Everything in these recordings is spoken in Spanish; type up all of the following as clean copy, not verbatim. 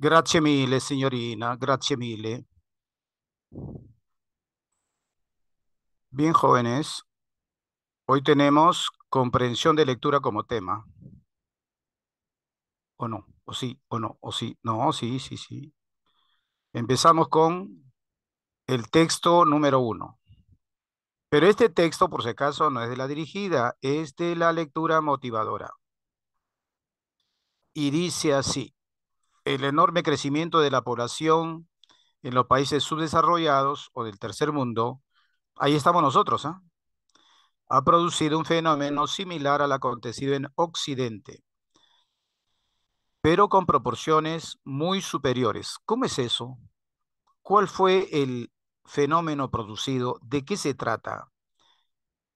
Grazie mille, signorina, grazie mille. Bien, jóvenes, hoy tenemos comprensión de lectura como tema. ¿O no? ¿O sí? ¿O no? ¿O sí? No, sí, sí, sí. Empezamos con el texto número uno. Pero este texto, por si acaso, no es de la dirigida, es de la lectura motivadora. Y dice así, el enorme crecimiento de la población en los países subdesarrollados o del tercer mundo, ahí estamos nosotros, ¿ah? Ha producido un fenómeno similar al acontecido en Occidente, pero con proporciones muy superiores. ¿Cómo es eso? ¿Cuál fue el fenómeno producido? ¿De qué se trata?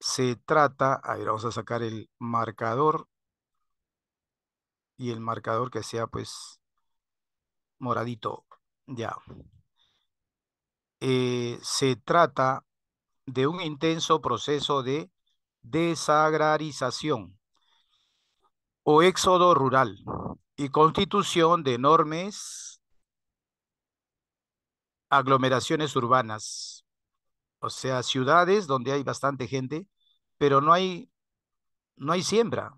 Se trata, a ver, vamos a sacar el marcador y el marcador que sea pues moradito. Ya. Se trata de un intenso proceso de desagrarización o éxodo rural y constitución de enormes aglomeraciones urbanas, o sea, ciudades donde hay bastante gente, pero no hay siembra,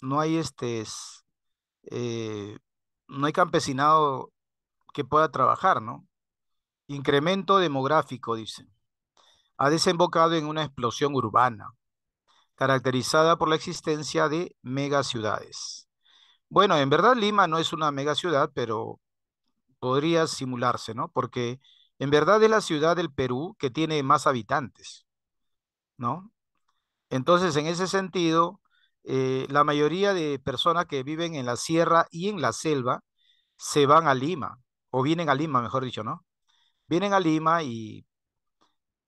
no hay eh, no hay campesinado que pueda trabajar, ¿no? Incremento demográfico, dice, ha desembocado en una explosión urbana, caracterizada por la existencia de megaciudades. Bueno, en verdad Lima no es una megaciudad, pero podría simularse, ¿no? Porque en verdad es la ciudad del Perú que tiene más habitantes, ¿no? Entonces, en ese sentido, la mayoría de personas que viven en la sierra y en la selva se van a Lima, o vienen a Lima, mejor dicho, ¿no? Vienen a Lima y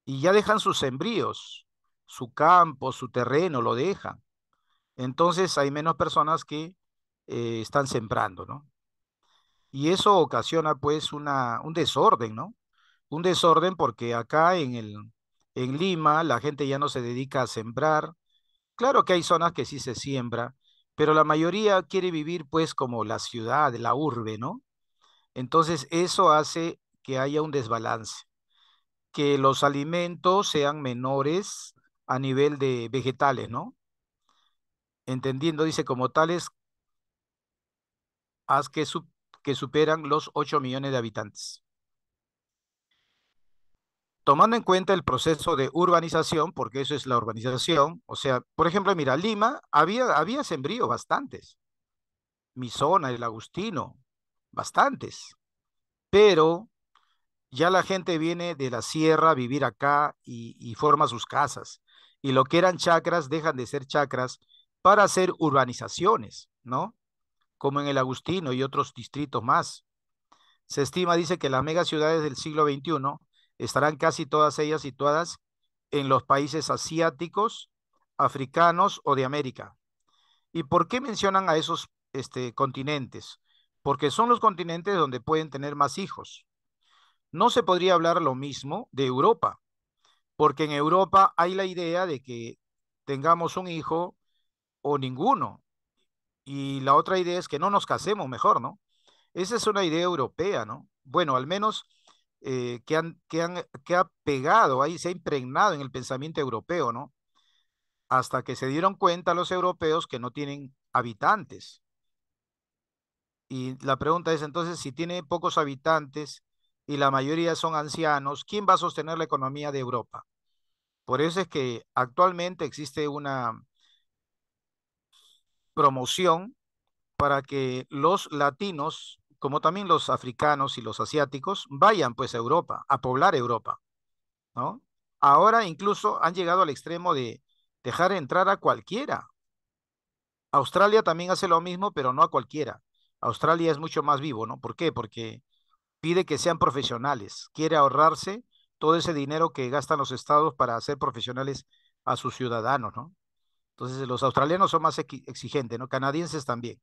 ya dejan sus sembríos, su campo, su terreno, lo dejan. Entonces, hay menos personas que están sembrando, ¿no? Y eso ocasiona, pues, un desorden, ¿no? Un desorden porque acá en Lima la gente ya no se dedica a sembrar. Claro que hay zonas que sí se siembra, pero la mayoría quiere vivir pues como la ciudad, la urbe, ¿no? Entonces eso hace que haya un desbalance, que los alimentos sean menores a nivel de vegetales, ¿no? Entendiendo, dice, como tales, haz que superan los 8 millones de habitantes. Tomando en cuenta el proceso de urbanización, porque eso es la urbanización, o sea, por ejemplo, mira, Lima había sembrío bastantes, mi zona, el Agustino, bastantes, pero ya la gente viene de la sierra a vivir acá y forma sus casas. Y lo que eran chacras dejan de ser chacras para hacer urbanizaciones, ¿no? Como en el Agustino y otros distritos más. Se estima, dice, que las megaciudades del siglo XXI estarán casi todas ellas situadas en los países asiáticos, africanos o de América. ¿Y por qué mencionan a esos continentes? Porque son los continentes donde pueden tener más hijos. No se podría hablar lo mismo de Europa, porque en Europa hay la idea de que tengamos un hijo o ninguno. Y la otra idea es que no nos casemos mejor, ¿no? Esa es una idea europea, ¿no? Bueno, al menos que ha pegado ahí, se ha impregnado en el pensamiento europeo, ¿no? Hasta que se dieron cuenta los europeos que no tienen habitantes. Y la pregunta es entonces, si tiene pocos habitantes y la mayoría son ancianos, ¿quién va a sostener la economía de Europa? Por eso es que actualmente existe una promoción para que los latinos, como también los africanos y los asiáticos, vayan pues a Europa, a poblar Europa, ¿no? Ahora incluso han llegado al extremo de dejar entrar a cualquiera. Australia también hace lo mismo, pero no a cualquiera. Australia es mucho más vivo, ¿no? ¿Por qué? Porque pide que sean profesionales, quiere ahorrarse todo ese dinero que gastan los estados para hacer profesionales a sus ciudadanos, ¿no? Entonces los australianos son más exigentes, ¿no? Canadienses también.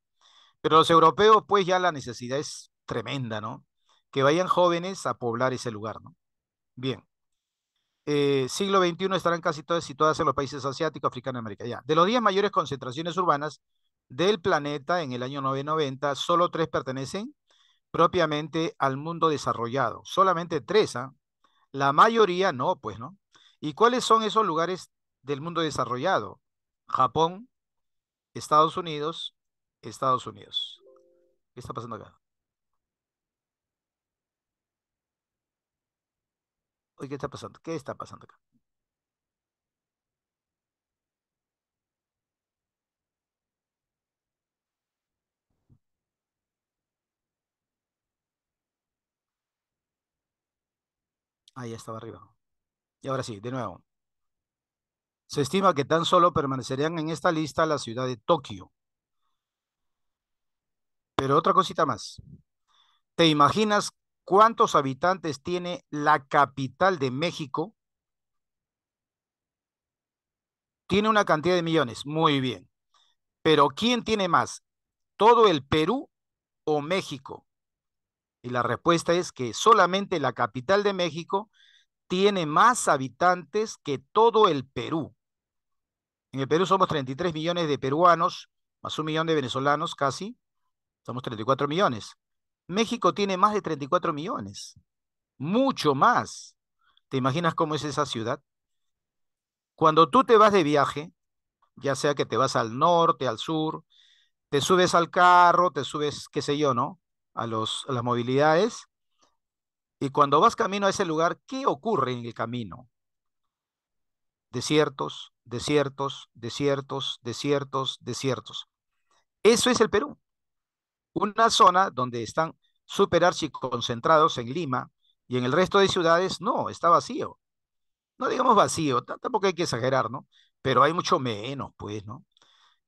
Pero los europeos, pues ya la necesidad es tremenda, ¿no? Que vayan jóvenes a poblar ese lugar, ¿no? Bien. Siglo XXI estarán casi todas situadas en los países asiáticos, africanos y América. Ya. De los 10 mayores concentraciones urbanas del planeta en el año 990, solo 3 pertenecen propiamente al mundo desarrollado. Solamente tres, ¿ah? La mayoría no, pues, ¿no? ¿Y cuáles son esos lugares del mundo desarrollado? Japón, Estados Unidos, Estados Unidos. ¿Qué está pasando acá? Oye, ¿qué está pasando? ¿Qué está pasando acá? Ah, ya estaba arriba. Y ahora sí, de nuevo. Se estima que tan solo permanecerían en esta lista la ciudad de Tokio. Pero otra cosita más. ¿Te imaginas cuántos habitantes tiene la capital de México? Tiene una cantidad de millones. Muy bien. Pero ¿quién tiene más? ¿Todo el Perú o México? Y la respuesta es que solamente la capital de México tiene más habitantes que todo el Perú. En el Perú somos 33 millones de peruanos, más 1 millón de venezolanos casi, somos 34 millones. México tiene más de 34 millones, mucho más. ¿Te imaginas cómo es esa ciudad? Cuando tú te vas de viaje, ya sea que te vas al norte, al sur, te subes al carro, te subes, qué sé yo, ¿no? A las movilidades, y cuando vas camino a ese lugar, ¿qué ocurre en el camino? Desiertos, desiertos, desiertos, desiertos, desiertos. Eso es el Perú, una zona donde están súper concentrados en Lima y en el resto de ciudades no, está vacío. No digamos vacío, tampoco hay que exagerar, ¿no? Pero hay mucho menos, pues, ¿no?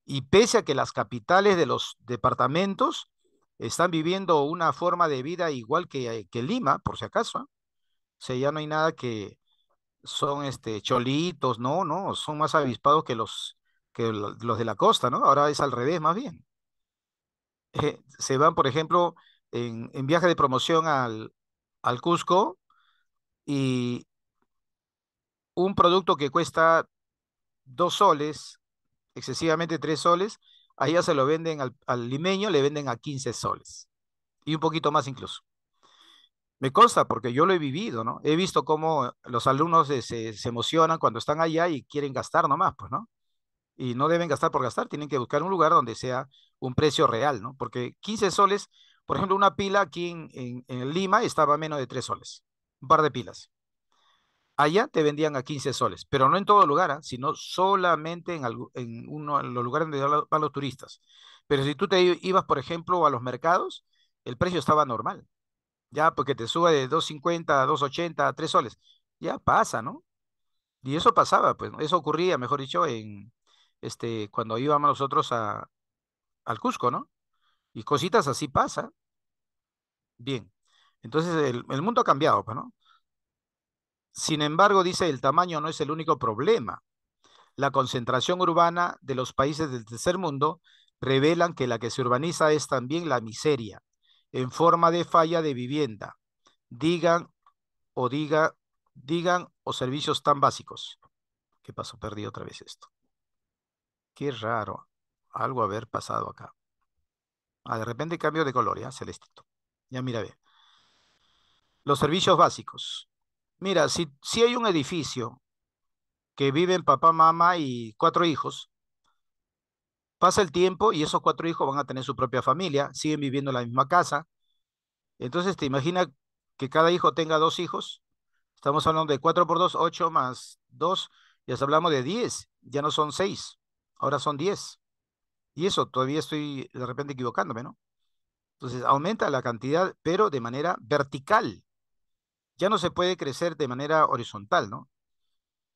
Y pese a que las capitales de los departamentos están viviendo una forma de vida igual que Lima, por si acaso, ¿eh? O sea, ya no hay nada que son cholitos, no, no, son más avispados que los de la costa, ¿no? Ahora es al revés, más bien. Se van, por ejemplo, en viaje de promoción al Cusco y un producto que cuesta 2 soles, excesivamente 3 soles, allá se lo venden al limeño, le venden a 15 soles y un poquito más incluso. Me consta porque yo lo he vivido, ¿no? He visto cómo los alumnos se emocionan cuando están allá y quieren gastar nomás, pues, ¿no? Y no deben gastar por gastar, tienen que buscar un lugar donde sea un precio real, ¿no? Porque 15 soles, por ejemplo, una pila aquí en Lima estaba a menos de 3 soles, un par de pilas. Allá te vendían a 15 soles, pero no en todo lugar, ¿ah? Sino solamente en uno de los lugares donde van los turistas. Pero si tú te ibas, por ejemplo, a los mercados, el precio estaba normal, ya porque te sube de 2.50 a 2.80 a 3 soles. Ya pasa, ¿no? Y eso pasaba, pues, ¿no? Eso ocurría, mejor dicho, cuando íbamos nosotros al Cusco, ¿no? Y cositas así pasa. Bien. Entonces el mundo ha cambiado, pues, ¿no? Sin embargo, dice, el tamaño no es el único problema. La concentración urbana de los países del tercer mundo revelan que la que se urbaniza es también la miseria, en forma de falla de vivienda, digan o digan o servicios tan básicos. ¿Qué pasó? Perdí otra vez esto. Qué raro. Algo haber pasado acá. Ah, de repente cambio de color, ya, celestito. Ya mira, ve. Los servicios básicos. Mira, si hay un edificio que viven papá, mamá y 4 hijos, pasa el tiempo y esos 4 hijos van a tener su propia familia, siguen viviendo en la misma casa. Entonces, ¿te imaginas que cada hijo tenga 2 hijos? Estamos hablando de 4 por 2, 8 más 2, ya hablamos de 10, ya no son 6, ahora son 10. Y eso todavía estoy de repente equivocándome, ¿no? Entonces, aumenta la cantidad, pero de manera vertical. Ya no se puede crecer de manera horizontal, ¿no?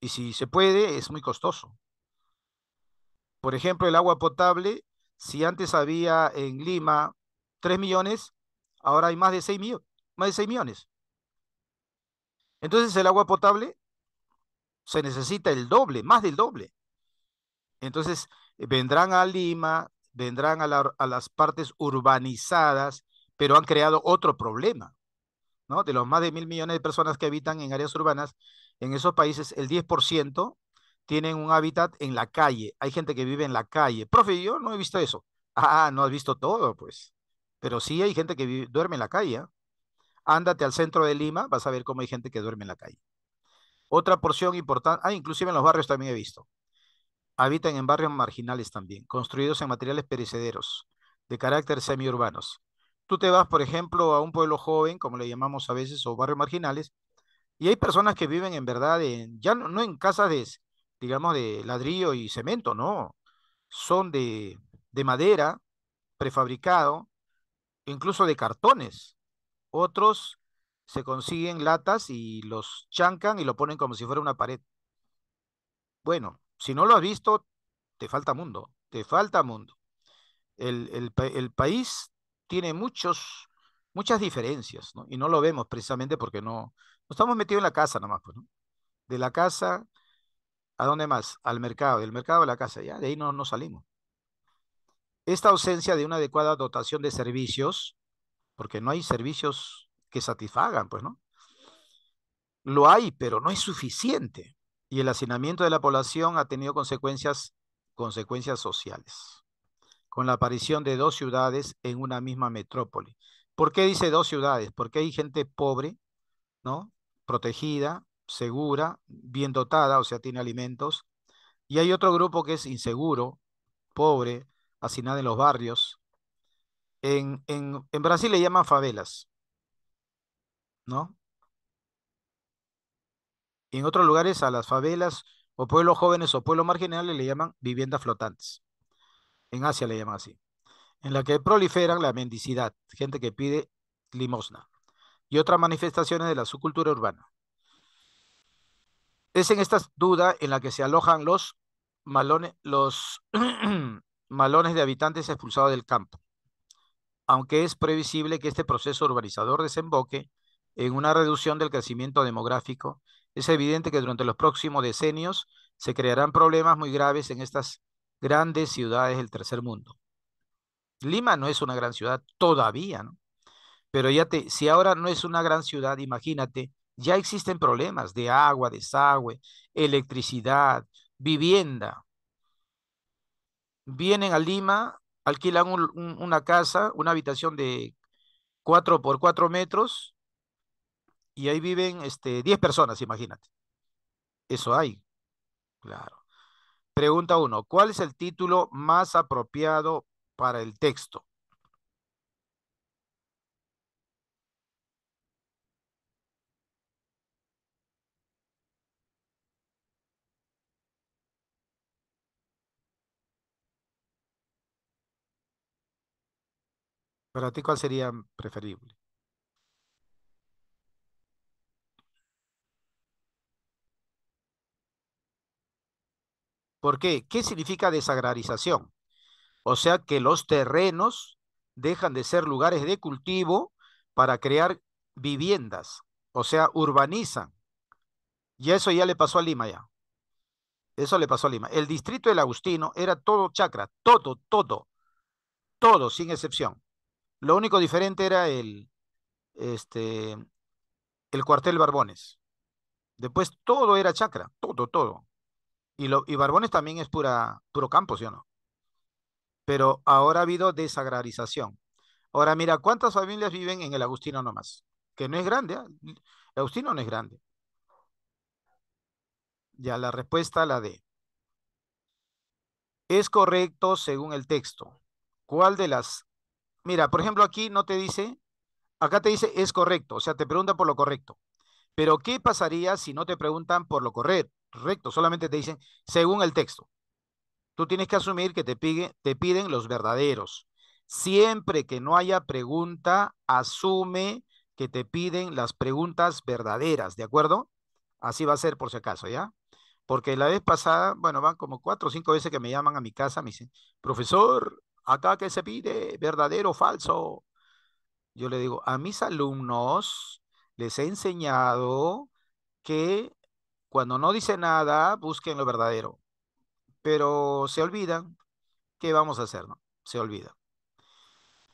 Y si se puede, es muy costoso. Por ejemplo, el agua potable, si antes había en Lima 3 millones, ahora hay más de 6 millones, más de 6 millones. Entonces el agua potable se necesita el doble, más del doble. Entonces vendrán a Lima, vendrán a las partes urbanizadas, pero han creado otro problema, ¿no? De los más de 1.000 millones de personas que habitan en áreas urbanas, en esos países el 10% tienen un hábitat en la calle. Hay gente que vive en la calle. Profe, yo no he visto eso. Ah, no has visto todo, pues. pero sí hay gente que duerme en la calle. ¿Ah? Ándate al centro de Lima, vas a ver cómo hay gente que duerme en la calle. Otra porción importante, inclusive en los barrios también he visto. Habitan en barrios marginales también, construidos en materiales perecederos, de carácter semiurbanos. Tú te vas, por ejemplo, a un pueblo joven, como le llamamos a veces, o barrios marginales, y hay personas que viven en verdad ya no en casas digamos, de ladrillo y cemento, no. Son de madera, prefabricado, incluso de cartones. Otros se consiguen latas y los chancan y lo ponen como si fuera una pared. Bueno, si no lo has visto, te falta mundo, te falta mundo. El país tiene muchas diferencias, ¿no? Y no lo vemos precisamente porque no estamos metidos en la casa nomás, pues, ¿no? De la casa, ¿a dónde más? Al mercado, del mercado a la casa, ya, de ahí no salimos. Esta ausencia de una adecuada dotación de servicios, porque no hay servicios que satisfagan, pues, ¿no? Lo hay, pero no es suficiente. Y el hacinamiento de la población ha tenido consecuencias sociales, con la aparición de dos ciudades en una misma metrópoli. ¿Por qué dice dos ciudades? Porque hay gente pobre, ¿no? Protegida, segura, bien dotada, o sea, tiene alimentos, y hay otro grupo que es inseguro, pobre, hacinado en los barrios. En Brasil le llaman favelas, ¿no? Y en otros lugares a las favelas o pueblos jóvenes o pueblos marginales le llaman viviendas flotantes. En Asia le llaman así. En la que proliferan la mendicidad, gente que pide limosna y otras manifestaciones de la subcultura urbana. Es en esta duda en la que se alojan los malones de habitantes expulsados del campo, aunque es previsible que este proceso urbanizador desemboque en una reducción del crecimiento demográfico. Es evidente que durante los próximos decenios se crearán problemas muy graves en estas grandes ciudades del tercer mundo. Lima no es una gran ciudad todavía, ¿no? Pero si ahora no es una gran ciudad, imagínate, ya existen problemas de agua, desagüe, electricidad, vivienda. Vienen a Lima, alquilan una casa, una habitación de 4 por 4 metros y ahí viven 10 personas, imagínate. Eso hay, claro. Pregunta uno, ¿cuál es el título más apropiado para el texto? Para ti, ¿cuál sería preferible? ¿Por qué? ¿Qué significa desagrarización? O sea que los terrenos dejan de ser lugares de cultivo para crear viviendas, o sea, urbanizan. Y eso ya le pasó a Lima ya. Eso le pasó a Lima. El distrito del Agustino era todo chacra, todo, sin excepción. Lo único diferente era este, el cuartel Barbones. Después todo era chacra, todo. Y Barbones también es puro campo, ¿sí o no? Pero ahora ha habido desagrarización. Ahora mira, ¿cuántas familias viven en el Agustino nomás? Que no es grande, ¿ah? El Agustino no es grande. Ya la respuesta la D. Es correcto según el texto. ¿Cuál de las? Mira, por ejemplo, aquí no te dice, acá te dice es correcto, o sea, te preguntan por lo correcto. Pero ¿qué pasaría si no te preguntan por lo correcto? Solamente te dicen según el texto. Tú tienes que asumir que te piden los verdaderos. Siempre que no haya pregunta, asume que te piden las preguntas verdaderas, ¿de acuerdo? Así va a ser por si acaso, ¿ya? Porque la vez pasada, bueno, van como 4 o 5 veces que me llaman a mi casa, me dicen, profesor, acá que se pide, verdadero o falso. Yo le digo, a mis alumnos les he enseñado que cuando no dice nada, busquen lo verdadero, pero se olvidan. ¿Qué vamos a hacer, no? Se olvida.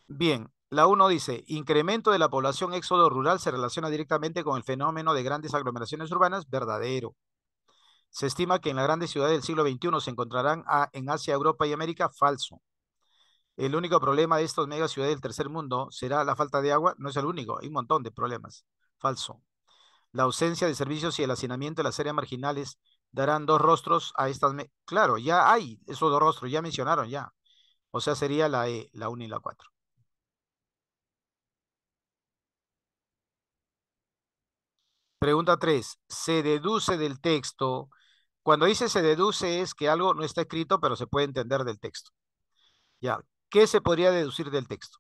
Bien, la uno dice, incremento de la población éxodo rural se relaciona directamente con el fenómeno de grandes aglomeraciones urbanas, verdadero. Se estima que en las grandes ciudades del siglo XXI se encontrarán en Asia, Europa y América, falso. El único problema de estas mega ciudades del tercer mundo será la falta de agua. No es el único, hay un montón de problemas. Falso. La ausencia de servicios y el hacinamiento de las áreas marginales darán dos rostros a estas. Claro, ya hay esos dos rostros, ya mencionaron ya. O sea, sería la E, la 1 y la 4. Pregunta 3. Se deduce del texto. Cuando dice se deduce es que algo no está escrito, pero se puede entender del texto. Ya. ¿Qué se podría deducir del texto?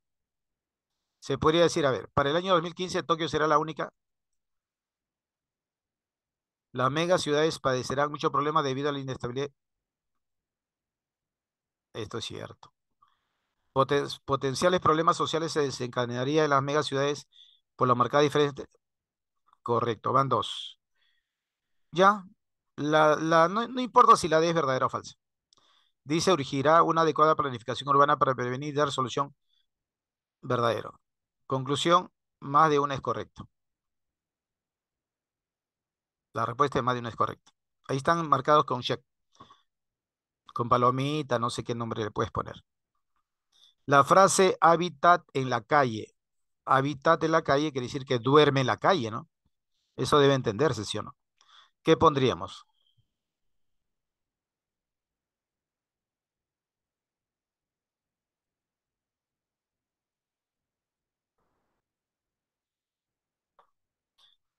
Se podría decir, a ver, para el año 2015 Tokio será la única. Las megaciudades padecerán muchos problemas debido a la inestabilidad. Esto es cierto. Potenciales problemas sociales se desencadenaría en las megaciudades por la marcada diferencia. Correcto, van dos. Ya, no importa si la D es verdadera o falsa. Dice, urgirá una adecuada planificación urbana para prevenir y dar solución verdadero. Conclusión, más de una es correcto. La respuesta es más de una es correcta. Ahí están marcados con check, con palomita, no sé qué nombre le puedes poner. La frase hábitat en la calle. Hábitat en la calle quiere decir que duerme en la calle, ¿no? Eso debe entenderse, ¿sí o no? ¿Qué pondríamos?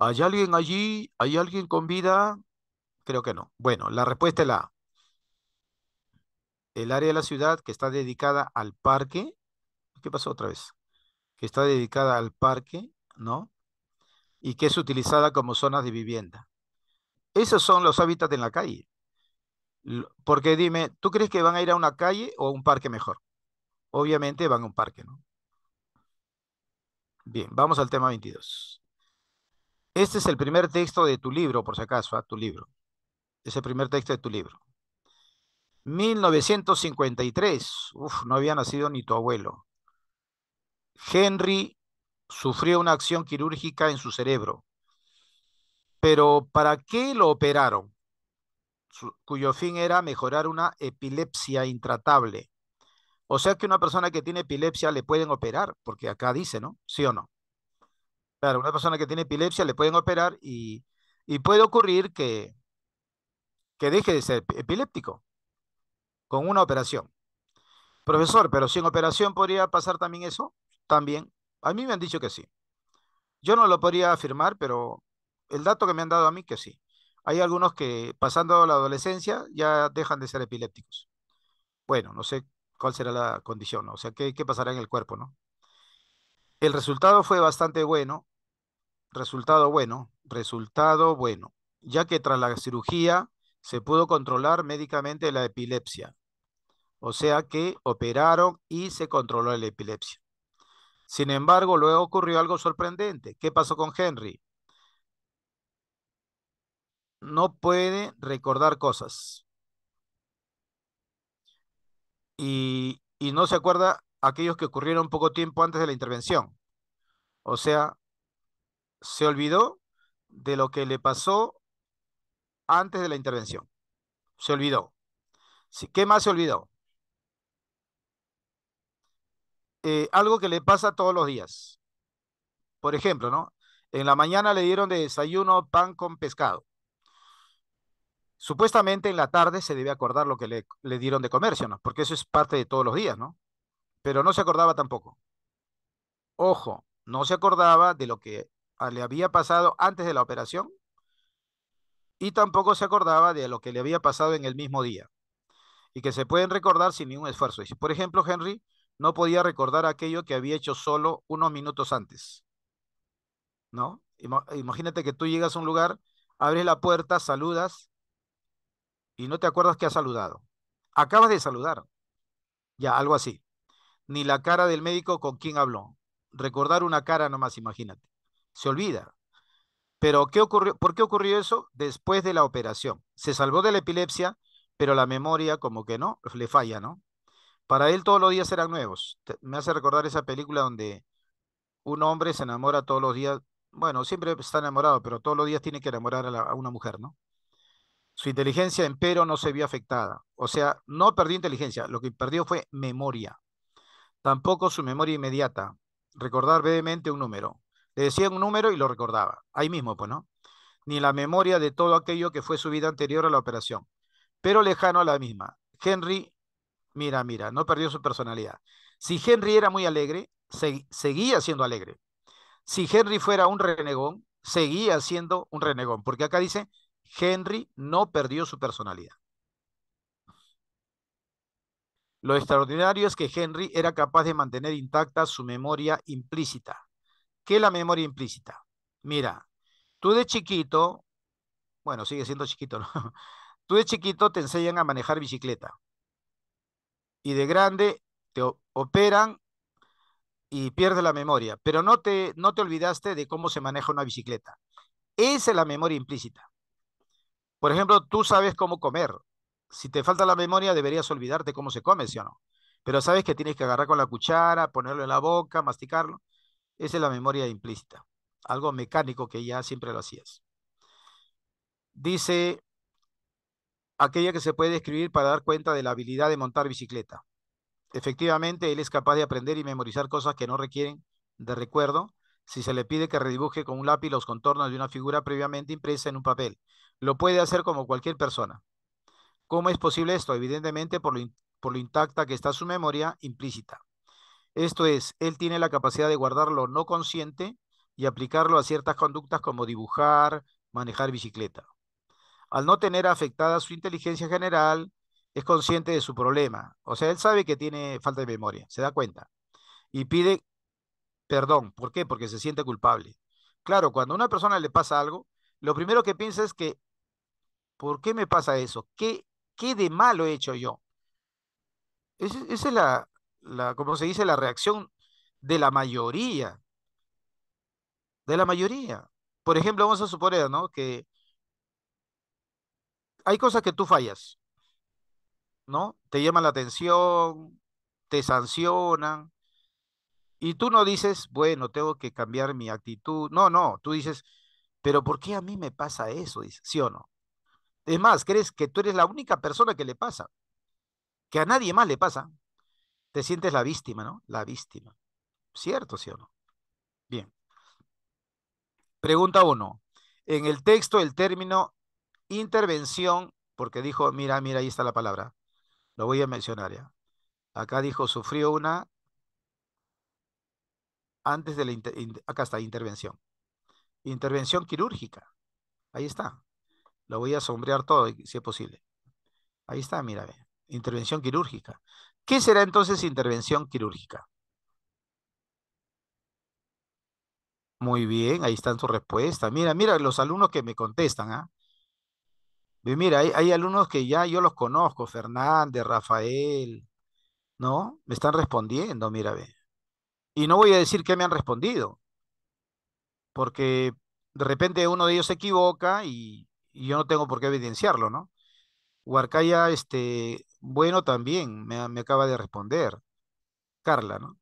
¿Hay alguien allí? ¿Hay alguien con vida? Creo que no. Bueno, la respuesta es la A. El área de la ciudad que está dedicada al parque. ¿Qué pasó otra vez? Que está dedicada al parque, ¿no? Y que es utilizada como zonas de vivienda. Esos son los hábitats en la calle. Porque dime, ¿tú crees que van a ir a una calle o a un parque mejor? Obviamente van a un parque, ¿no? Bien, vamos al tema 22. Este es el primer texto de tu libro, por si acaso, tu libro. Es el primer texto de tu libro. 1953. Uf, no había nacido ni tu abuelo. Henry sufrió una acción quirúrgica en su cerebro. Pero ¿para qué lo operaron? Cuyo fin era mejorar una epilepsia intratable. O sea que una persona que tiene epilepsia le pueden operar, porque acá dice, ¿no? ¿Sí o no? Claro, una persona que tiene epilepsia le pueden operar y puede ocurrir que deje de ser epiléptico con una operación. Profesor, pero sin operación podría pasar también eso. También. A mí me han dicho que sí. Yo no lo podría afirmar, pero el dato que me han dado a mí que sí. Hay algunos que pasando la adolescencia ya dejan de ser epilépticos. Bueno, no sé cuál será la condición, ¿no? O sea, qué pasará en el cuerpo, ¿no? El resultado fue bastante bueno, resultado bueno, ya que tras la cirugía se pudo controlar médicamente la epilepsia. O sea que operaron y se controló la epilepsia. Sin embargo, luego ocurrió algo sorprendente. ¿Qué pasó con Henry? No puede recordar cosas y no se acuerda aquellos que ocurrieron poco tiempo antes de la intervención. O sea, se olvidó de lo que le pasó antes de la intervención. Se olvidó. Sí, ¿qué más se olvidó? Algo que le pasa todos los días. Por ejemplo, ¿no? En la mañana le dieron de desayuno pan con pescado. Supuestamente en la tarde se debe acordar lo que le dieron de comercio, ¿no? Porque eso es parte de todos los días, ¿no? Pero no se acordaba tampoco. Ojo, no se acordaba de lo que le había pasado antes de la operación y tampoco se acordaba de lo que le había pasado en el mismo día y que se pueden recordar sin ningún esfuerzo. Por ejemplo, Henry no podía recordar aquello que había hecho solo unos minutos antes, ¿no? Imagínate que tú llegas a un lugar, abres la puerta, saludas y no te acuerdas que has saludado. Acabas de saludar, ya, algo así. Ni la cara del médico con quien habló. Recordar una cara nomás, imagínate. Se olvida. Pero ¿qué ocurrió? ¿Por qué ocurrió eso? Después de la operación. Se salvó de la epilepsia, pero la memoria como que no, le falla, ¿no? Para él todos los días eran nuevos. Me hace recordar esa película donde un hombre se enamora todos los días. Bueno, siempre está enamorado, pero todos los días tiene que enamorar a una mujer, ¿no? Su inteligencia, empero, no se vio afectada. O sea, no perdió inteligencia, lo que perdió fue memoria. Tampoco su memoria inmediata. Recordar brevemente un número. Le decían un número y lo recordaba. Ahí mismo, pues, ¿no? Ni la memoria de todo aquello que fue su vida anterior a la operación, pero lejano a la misma. Henry, mira, no perdió su personalidad. Si Henry era muy alegre, seguía siendo alegre. Si Henry fuera un renegón, seguía siendo un renegón, porque acá dice, Henry no perdió su personalidad. Lo extraordinario es que Henry era capaz de mantener intacta su memoria implícita. ¿Qué es la memoria implícita? Mira, tú de chiquito, bueno, sigue siendo chiquito, ¿no? Tú de chiquito te enseñan a manejar bicicleta y de grande te operan y pierdes la memoria, pero no te olvidaste de cómo se maneja una bicicleta. Esa es la memoria implícita. Por ejemplo, tú sabes cómo comer. Si te falta la memoria, deberías olvidarte cómo se come, ¿sí o no? Pero sabes que tienes que agarrar con la cuchara, ponerlo en la boca, masticarlo. Esa es la memoria implícita. Algo mecánico que ya siempre lo hacías. Dice aquella que se puede escribir para dar cuenta de la habilidad de montar bicicleta. Efectivamente, él es capaz de aprender y memorizar cosas que no requieren de recuerdo si se le pide que redibuje con un lápiz los contornos de una figura previamente impresa en un papel. Lo puede hacer como cualquier persona. ¿Cómo es posible esto? Evidentemente por lo intacta que está su memoria implícita. Esto es, él tiene la capacidad de guardar lo no consciente y aplicarlo a ciertas conductas como dibujar, manejar bicicleta. Al no tener afectada su inteligencia general, es consciente de su problema. O sea, él sabe que tiene falta de memoria, se da cuenta y pide perdón. ¿Por qué? Porque se siente culpable. Claro, cuando a una persona le pasa algo, lo primero que piensa es que, ¿por qué me pasa eso? ¿Qué de malo he hecho yo? Esa es ¿cómo se dice? La reacción de la mayoría, de la mayoría. Por ejemplo, vamos a suponer, ¿no? Que hay cosas que tú fallas, ¿no? Te llaman la atención, te sancionan, y tú no dices, bueno, tengo que cambiar mi actitud. No, no, tú dices, pero ¿por qué a mí me pasa eso? Dices, ¿sí o no? Es más, crees que tú eres la única persona que le pasa, que a nadie más le pasa. Te sientes la víctima, ¿no? La víctima. ¿Cierto, sí o no? Bien. Pregunta uno. En el texto, el término intervención, porque dijo, mira, ahí está la palabra, lo voy a mencionar ya. Acá dijo, sufrió una antes de acá está, intervención. Intervención quirúrgica. Ahí está. Lo voy a sombrear todo, si es posible. Ahí está, mira, ve. Intervención quirúrgica. ¿Qué será entonces intervención quirúrgica? Muy bien, ahí están sus respuestas. Mira, los alumnos que me contestan, ¿ah? Mira, hay alumnos que ya yo los conozco, Fernández, Rafael, ¿no? Me están respondiendo, mira, ve. Y no voy a decir qué me han respondido, porque de repente uno de ellos se equivoca y yo no tengo por qué evidenciarlo, ¿no? Huarcaya, bueno, también me acaba de responder. Carla, ¿no?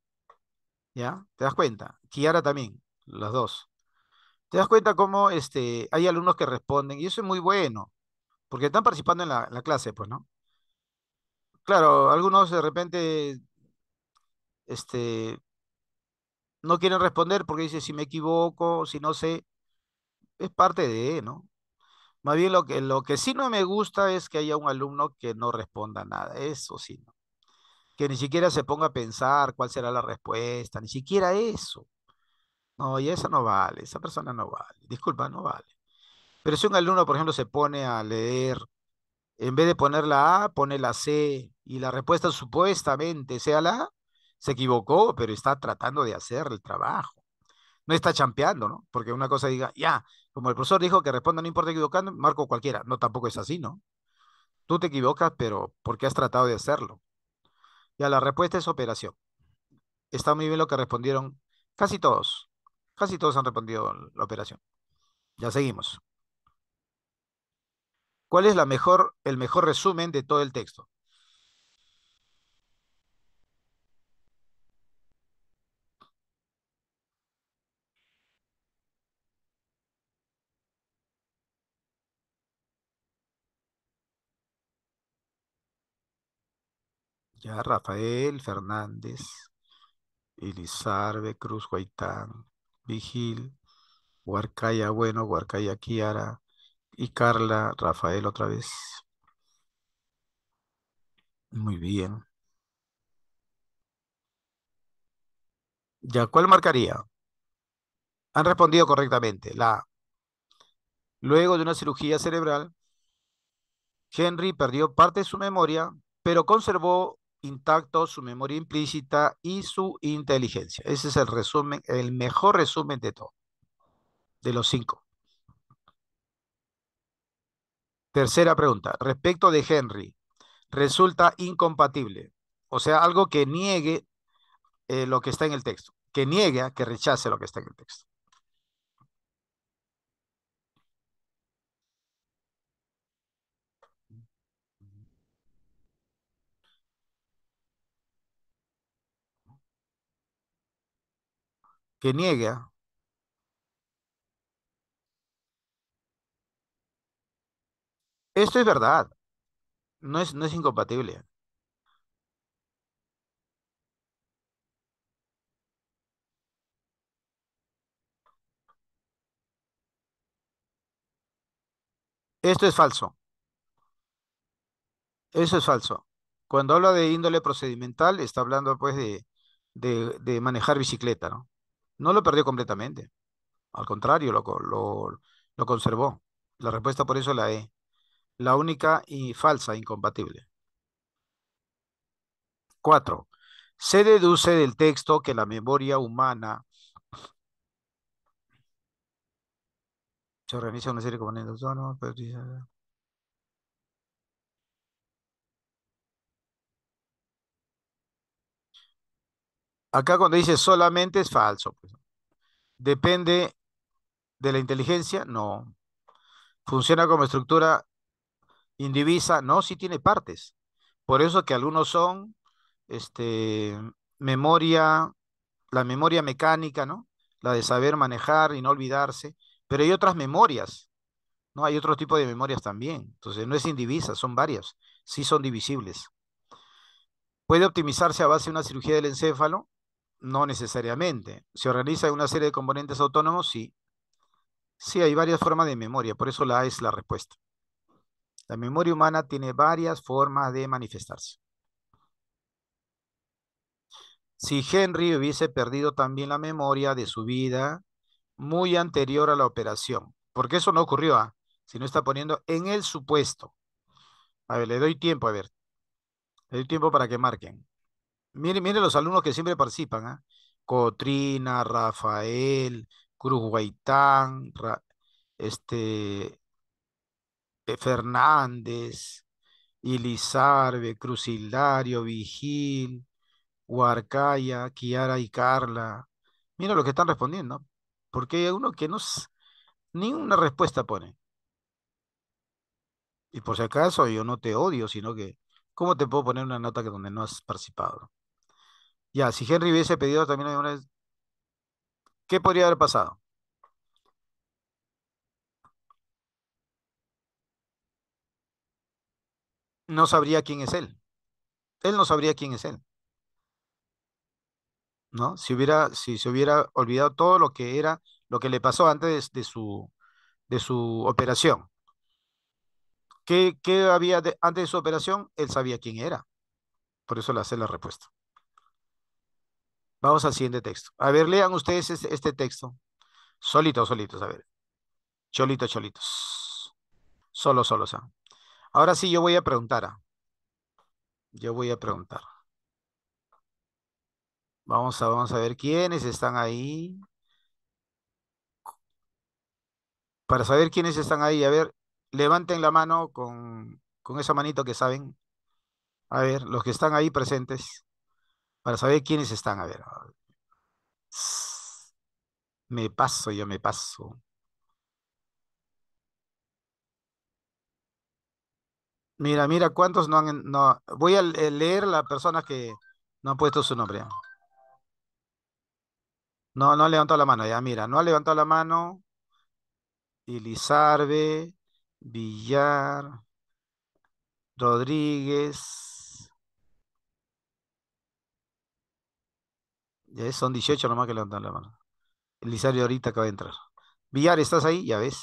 ¿Ya? ¿Te das cuenta? Kiara también, las dos. ¿Te das cuenta cómo hay alumnos que responden? Y eso es muy bueno, porque están participando en la clase, pues, ¿no? Claro, algunos de repente este, no quieren responder porque dicen si me equivoco, si no sé, es parte de, ¿no? Más bien lo que sí no me gusta es que haya un alumno que no responda nada, eso sí, ¿no? Que ni siquiera se ponga a pensar cuál será la respuesta, ni siquiera eso. No, y eso no vale, esa persona no vale, disculpa, no vale. Pero si un alumno, por ejemplo, se pone a leer, en vez de poner la A, pone la C, y la respuesta supuestamente sea la A, se equivocó, pero está tratando de hacer el trabajo. No está champeando, ¿no? Porque una cosa diga, ya, como el profesor dijo que responda, no importa equivocando, marco cualquiera. No, tampoco es así, ¿no? Tú te equivocas, pero porque has tratado de hacerlo. Ya, la respuesta es operación. Está muy bien lo que respondieron casi todos. Casi todos han respondido la operación. Ya seguimos. ¿Cuál es el mejor resumen de todo el texto? Ya, Rafael Fernández. Ilizarbe, Cruz, Guaitán, Vigil, Huarcaya, bueno, Huarcaya, Kiara y Carla, Rafael otra vez. Muy bien. ¿Ya cuál marcaría? Han respondido correctamente. La A. Luego de una cirugía cerebral, Henry perdió parte de su memoria, pero conservó intacto su memoria implícita y su inteligencia. Ese es el resumen, el mejor resumen de todo, de los cinco. Tercera pregunta. Respecto de Henry, resulta incompatible. O sea, algo que niegue lo que está en el texto. Que niegue, que rechace lo que está en el texto. Que niegue. Esto es verdad. No es incompatible. Esto es falso. Eso es falso. Cuando habla de índole procedimental, está hablando pues de manejar bicicleta, ¿no? No lo perdió completamente. Al contrario, lo conservó. La respuesta por eso es la E. La única y falsa, incompatible. Cuatro. Se deduce del texto que la memoria humana se organiza en una serie de componentes. No, pero acá cuando dice solamente es falso, pues. Depende de la inteligencia, no. Funciona como estructura indivisa, no, sí tiene partes. Por eso que algunos son este, memoria, la memoria mecánica, ¿no? La de saber manejar y no olvidarse, pero hay otras memorias, ¿no? Hay otro tipo de memorias también. Entonces, no es indivisa, son varias, sí son divisibles. ¿Puede optimizarse a base de una cirugía del encéfalo? No necesariamente. ¿Se organiza en una serie de componentes autónomos? Sí. Sí, hay varias formas de memoria, por eso la A es la respuesta. La memoria humana tiene varias formas de manifestarse. Si Henry hubiese perdido también la memoria de su vida muy anterior a la operación, porque eso no ocurrió, ¿ah? Si no está poniendo en el supuesto. A ver, le doy tiempo, a ver, le doy tiempo para que marquen. Mire, mire los alumnos que siempre participan, ¿ah? Cotrina, Rafael, Cruz Guaitán, este, Fernández, Ilizarbe, Cruz Hilario, Vigil, Huarcaya, Kiara y Carla. Mira lo que están respondiendo. Porque hay uno que no, ni una respuesta pone. Y por si acaso yo no te odio, sino que, ¿cómo te puedo poner una nota que donde no has participado? Ya, si Henry hubiese pedido también una vez, ¿qué podría haber pasado? No sabría quién es él. Él no sabría quién es él, ¿no? Si se hubiera olvidado todo lo que era, lo que le pasó antes de su operación. ¿Qué había antes de su operación? Él sabía quién era. Por eso le hace la respuesta. Vamos al siguiente texto. A ver, lean ustedes este texto. Solitos, solitos, a ver. Cholitos, cholitos. Solo, solos. ¿Ah? Ahora sí, yo voy a preguntar. Yo voy a preguntar. Vamos a ver quiénes están ahí. Para saber quiénes están ahí, a ver, levanten la mano con esa manito que saben. A ver, los que están ahí presentes, para saber quiénes están. A ver. Me paso, yo me paso. Mira, mira cuántos no han. No, voy a leer las personas que no han puesto su nombre. No, no ha levantado la mano, ya, mira, no ha levantado la mano. Elizarbe, Villar, Rodríguez, Ya ves, son 18 nomás que levantan la mano. Elisario ahorita acaba de entrar. Villar, ¿estás ahí? Ya ves.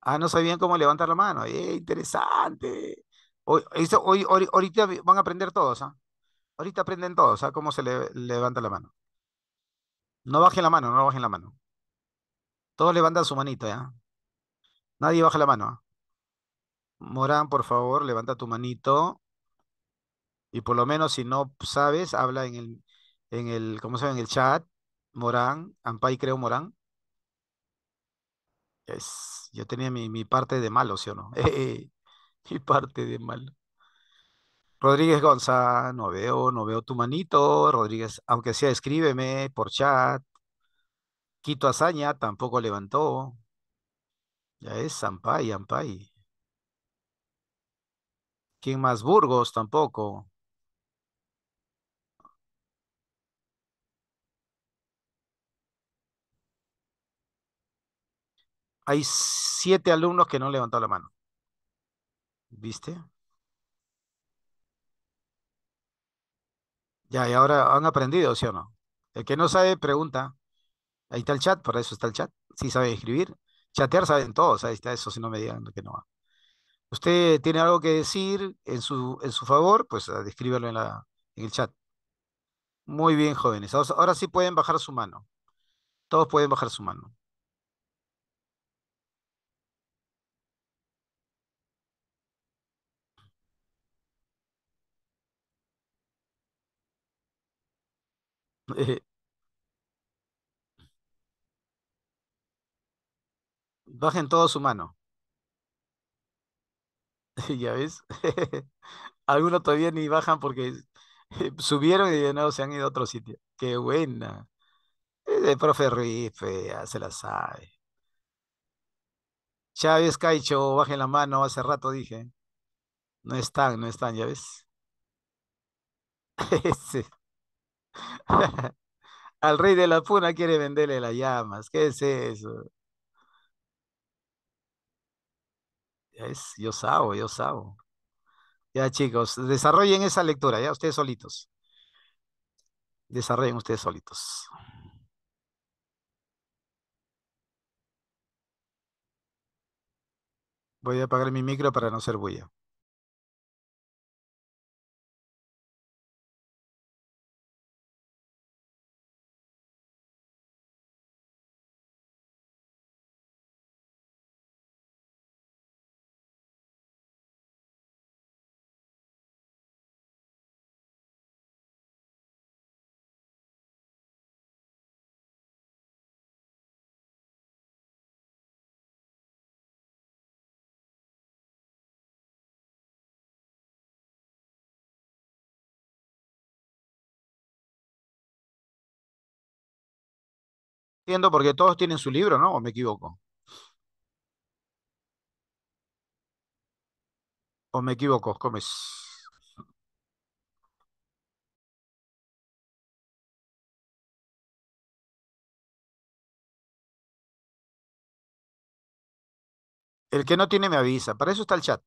Ah, no sabían cómo levantar la mano. Interesante. Ahorita van a aprender todos, ¿ah? Ahorita aprenden todos, ¿ah? Cómo se levanta la mano. No bajen la mano, no bajen la mano. Todos levantan su manito, ¿ya? Nadie baja la mano, ¿ah? Morán, por favor, levanta tu manito. Y por lo menos si no sabes, habla ¿cómo se llama? En el chat. Morán, Ampay creo Morán. Yo tenía mi parte de malo, ¿sí o no? Mi parte de malo. Rodríguez Gonza, no veo tu manito, Rodríguez, aunque sea escríbeme por chat. Quito Azaña tampoco levantó. Ya es Ampay, Ampay. ¿Quién más? Burgos tampoco. Hay 7 alumnos que no han levantado la mano. ¿Viste? Ya, y ahora han aprendido, ¿sí o no? El que no sabe, pregunta. Ahí está el chat, para eso está el chat. Sí sabe escribir. Chatear saben todos, ahí está eso, si no me digan que no va. Usted tiene algo que decir en su favor, pues escríbelo en el chat. Muy bien, jóvenes. Ahora sí pueden bajar su mano. Todos pueden bajar su mano. Bajen todos su mano. Ya ves. Algunos todavía ni bajan porque subieron y de nuevo se han ido a otro sitio. Qué buena. De profe Ruiz, pues, ya se la sabe. Chávez, Caicho, bajen la mano, hace rato dije. No están, no están, ya ves. Ese. Al rey de la puna quiere venderle las llamas. ¿Qué es eso? Ya es, yo sabo, yo sabo. Ya, chicos, desarrollen esa lectura, ya, ustedes solitos. Desarrollen ustedes solitos. Voy a apagar mi micro para no hacer bulla. Entiendo porque todos tienen su libro, ¿no? ¿O me equivoco? ¿O me equivoco? ¿Cómo es? El que no tiene me avisa. Para eso está el chat.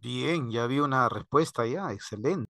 Bien, ya vi una respuesta ya, excelente.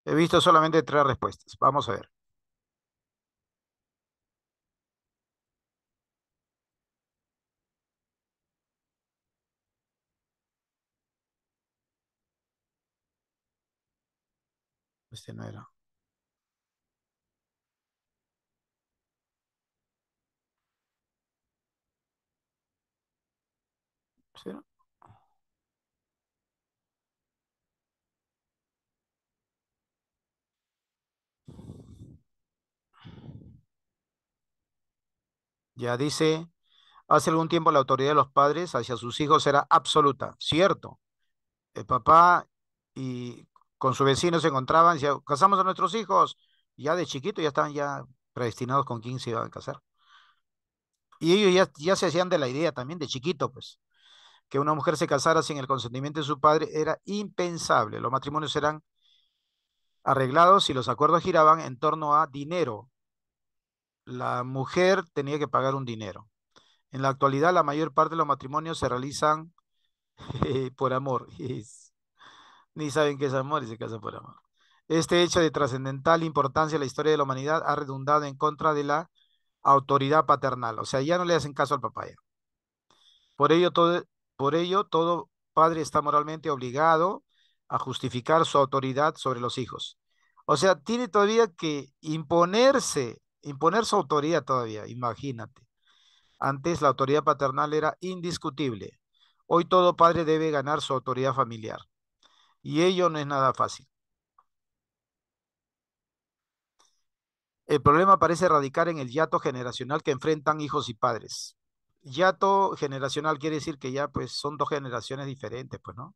He visto solamente tres respuestas. Vamos a ver. Este no era. ¿Sí era? Ya dice, hace algún tiempo la autoridad de los padres hacia sus hijos era absoluta. Cierto. El papá y con su vecino se encontraban, decía, casamos a nuestros hijos. Ya de chiquito ya estaban ya predestinados con quién se iban a casar. Y ellos ya se hacían de la idea también de chiquito, pues, que una mujer se casara sin el consentimiento de su padre era impensable. Los matrimonios eran arreglados y los acuerdos giraban en torno a dinero. La mujer tenía que pagar un dinero. En la actualidad, la mayor parte de los matrimonios se realizan por amor. Ni saben qué es amor y se casan por amor. Este hecho de trascendental importancia en la historia de la humanidad ha redundado en contra de la autoridad paternal. O sea, ya no le hacen caso al papá ya. Por ello, todo padre está moralmente obligado a justificar su autoridad sobre los hijos. O sea, tiene todavía que imponer su autoridad todavía, imagínate. Antes la autoridad paternal era indiscutible. Hoy todo padre debe ganar su autoridad familiar. Y ello no es nada fácil. El problema parece radicar en el hiato generacional que enfrentan hijos y padres. Hiato generacional quiere decir que ya pues son dos generaciones diferentes, pues, ¿no?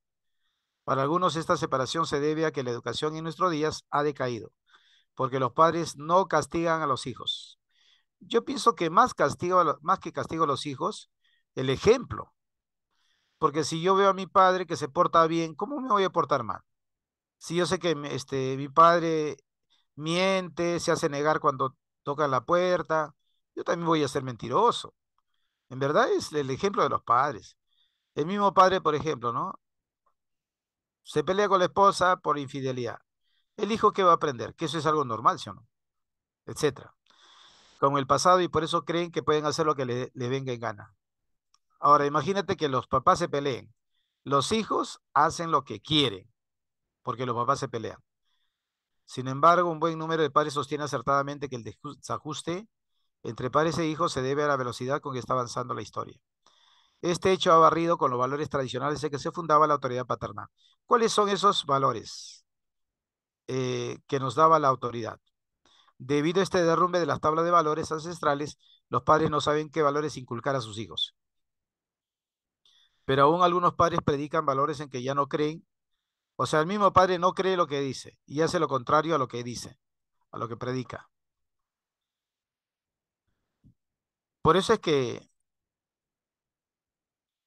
Para algunos esta separación se debe a que la educación en nuestros días ha decaído, porque los padres no castigan a los hijos. Yo pienso que más que castigo a los hijos, el ejemplo, porque si yo veo a mi padre que se porta bien, ¿cómo me voy a portar mal? Si yo sé que mi padre miente, se hace negar cuando toca la puerta, yo también voy a ser mentiroso. En verdad es el ejemplo de los padres. El mismo padre, por ejemplo, ¿no? Se pelea con la esposa por infidelidad. El hijo, ¿qué va a aprender? Que eso es algo normal, ¿sí o no? Etcétera. Con el pasado y por eso creen que pueden hacer lo que le venga en gana. Ahora, imagínate que los papás se peleen. Los hijos hacen lo que quieren porque los papás se pelean. Sin embargo, un buen número de padres sostiene acertadamente que el desajuste entre padres e hijos se debe a la velocidad con que está avanzando la historia. Este hecho ha barrido con los valores tradicionales en que se fundaba la autoridad paternal. ¿Cuáles son esos valores que nos daba la autoridad? Debido a este derrumbe de las tablas de valores ancestrales, los padres no saben qué valores inculcar a sus hijos. Pero aún algunos padres predican valores en que ya no creen. O sea, el mismo padre no cree lo que dice y hace lo contrario a lo que dice, a lo que predica. Por eso es que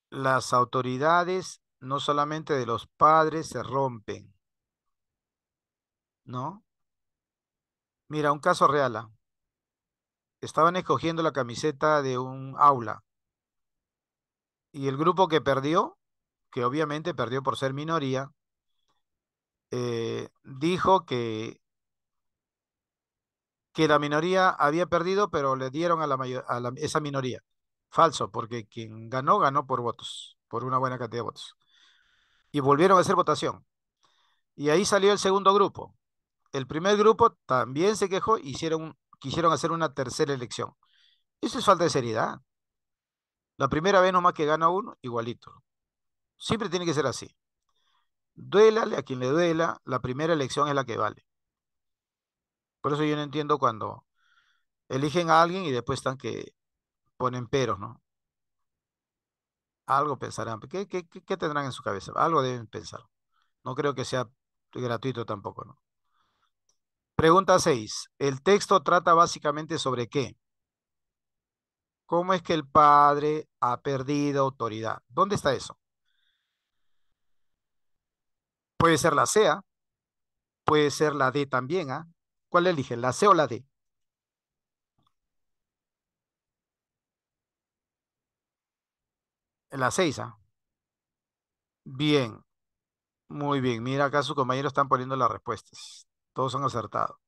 las autoridades, no solamente de los padres, se rompen, ¿no? Mira, un caso real. Estaban escogiendo la camiseta de un aula y el grupo que perdió, que obviamente perdió por ser minoría, dijo que la minoría había perdido, pero le dieron a esa minoría. Falso, porque quien ganó, ganó por votos, por una buena cantidad de votos. Y volvieron a hacer votación. Y ahí salió el segundo grupo. El primer grupo también se quejó, quisieron hacer una tercera elección. Eso es falta de seriedad. La primera vez nomás que gana uno, igualito. Siempre tiene que ser así. Duélale a quien le duela, la primera elección es la que vale. Por eso yo no entiendo cuando eligen a alguien y después están que ponen peros, ¿no? Algo pensarán. ¿Qué tendrán en su cabeza? Algo deben pensar. No creo que sea gratuito tampoco, ¿no? Pregunta 6. El texto trata básicamente sobre qué. ¿Cómo es que el padre ha perdido autoridad? ¿Dónde está eso? Puede ser la C, ¿ah? Puede ser la D también, ¿ah? ¿Cuál elige? ¿La C o la D? La 6, ¿ah? Bien, muy bien. Mira, acá sus compañeros están poniendo las respuestas. Todos han acertado.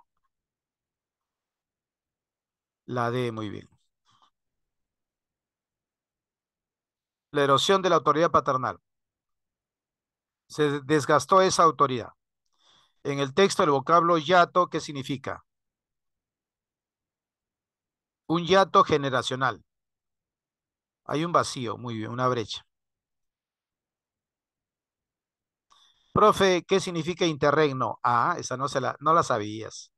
La D, muy bien. La erosión de la autoridad paternal. Se desgastó esa autoridad. En el texto, el vocablo yato, ¿qué significa? Un yato generacional. Hay un vacío, muy bien, una brecha. Profe, ¿qué significa interregno? Ah, esa no la sabías.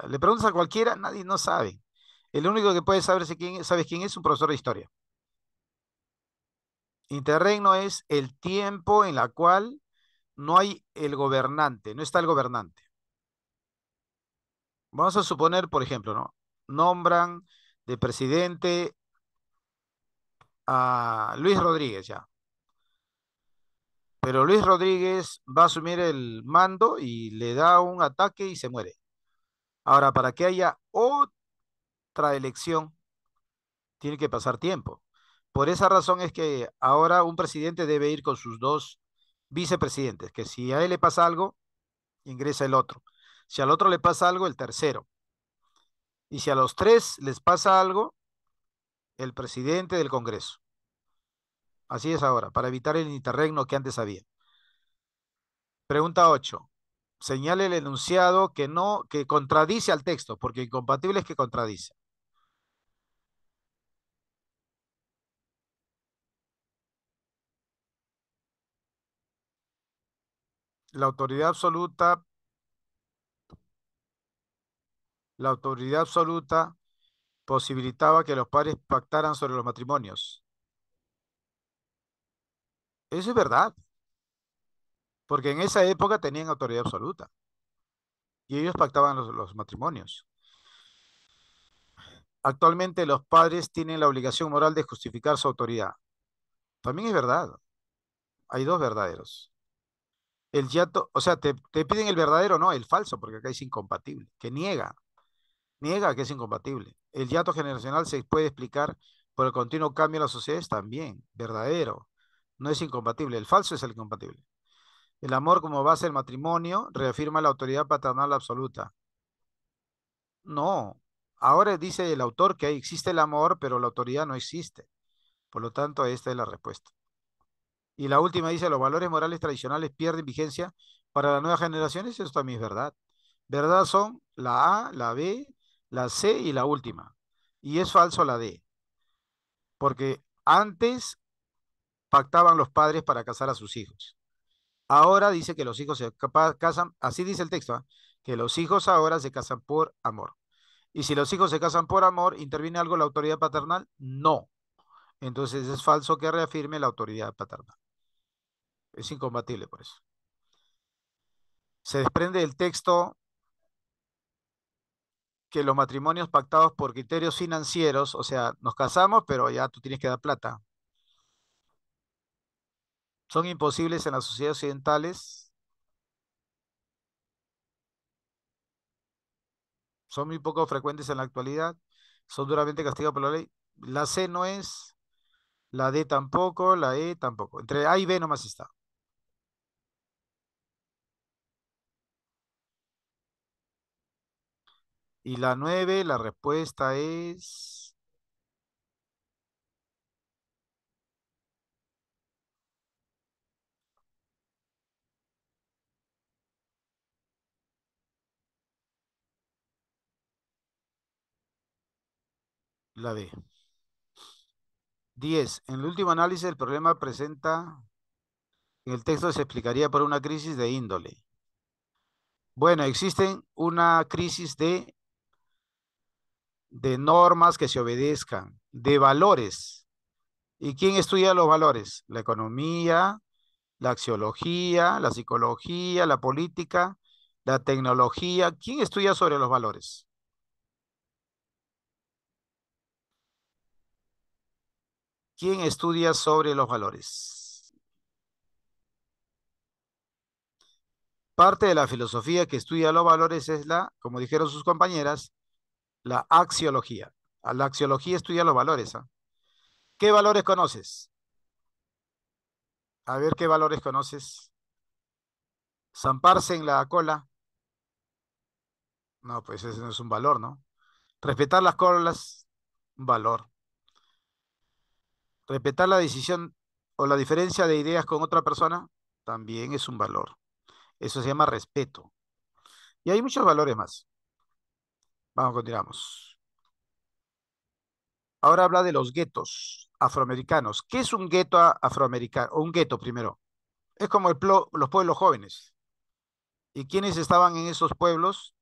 Le preguntas a cualquiera, nadie no sabe. El único que puede saberse quién, ¿sabes quién es? Un profesor de historia. Interregno es el tiempo en la cual no hay el gobernante, no está el gobernante. Vamos a suponer, por ejemplo, ¿no? Nombran de presidente a Luis Rodríguez ya. Pero Luis Rodríguez va a asumir el mando y le da un ataque y se muere. Ahora, para que haya otra elección, tiene que pasar tiempo. Por esa razón es que ahora un presidente debe ir con sus dos vicepresidentes, que si a él le pasa algo, ingresa el otro. Si al otro le pasa algo, el tercero. Y si a los tres les pasa algo, el presidente del Congreso. Así es ahora, para evitar el interregno que antes había. Pregunta 8. Señale el enunciado que no, que contradice al texto, porque incompatible es que contradice. La autoridad absoluta, la autoridad absoluta posibilitaba que los padres pactaran sobre los matrimonios. Eso es verdad, porque en esa época tenían autoridad absoluta y ellos pactaban los matrimonios. Actualmente los padres tienen la obligación moral de justificar su autoridad. También es verdad, hay dos verdaderos. El yato, o sea, te piden el verdadero, no, el falso, porque acá es incompatible, que niega que es incompatible. El yato generacional se puede explicar por el continuo cambio de las sociedades también, verdadero, no es incompatible, el falso es el incompatible. El amor como base del matrimonio reafirma la autoridad paternal absoluta. No, ahora dice el autor que ahí existe el amor, pero la autoridad no existe. Por lo tanto, esta es la respuesta. Y la última dice, los valores morales tradicionales pierden vigencia para las nuevas generaciones. Eso también es verdad. Verdad son la A, la B, la C y la última. Y es falso la D, porque antes pactaban los padres para casar a sus hijos. Ahora dice que los hijos se casan, así dice el texto, ¿ah? Que los hijos ahora se casan por amor. Y si los hijos se casan por amor, ¿interviene algo la autoridad paternal? No. Entonces es falso que reafirme la autoridad paternal. Es incompatible por eso. Se desprende del texto que los matrimonios pactados por criterios financieros, o sea, nos casamos, pero ya tú tienes que dar plata, son imposibles en las sociedades occidentales, son muy poco frecuentes en la actualidad, son duramente castigados por la ley. La C no es, la D tampoco, la E tampoco. Entre A y B nomás está. Y la 9, la respuesta es la B. 10. En el último análisis, el problema presenta, en el texto se explicaría por una crisis de índole. Bueno, existen una crisis de normas que se obedezcan, de valores. ¿Y quién estudia los valores? La economía, la axiología, la psicología, la política, la tecnología. ¿Quién estudia sobre los valores? ¿Quién estudia sobre los valores? Parte de la filosofía que estudia los valores es la, como dijeron sus compañeras, la axiología. A la axiología estudia los valores, ¿ah? ¿Qué valores conoces? A ver qué valores conoces. Zamparse en la cola. No, pues ese no es un valor, ¿no? Respetar las colas, un valor. Respetar la decisión o la diferencia de ideas con otra persona, también es un valor. Eso se llama respeto. Y hay muchos valores más. Vamos, continuamos. Ahora habla de los guetos afroamericanos. ¿Qué es un gueto afroamericano? O un gueto primero. Es como los pueblos jóvenes. ¿Y quiénes estaban en esos pueblos?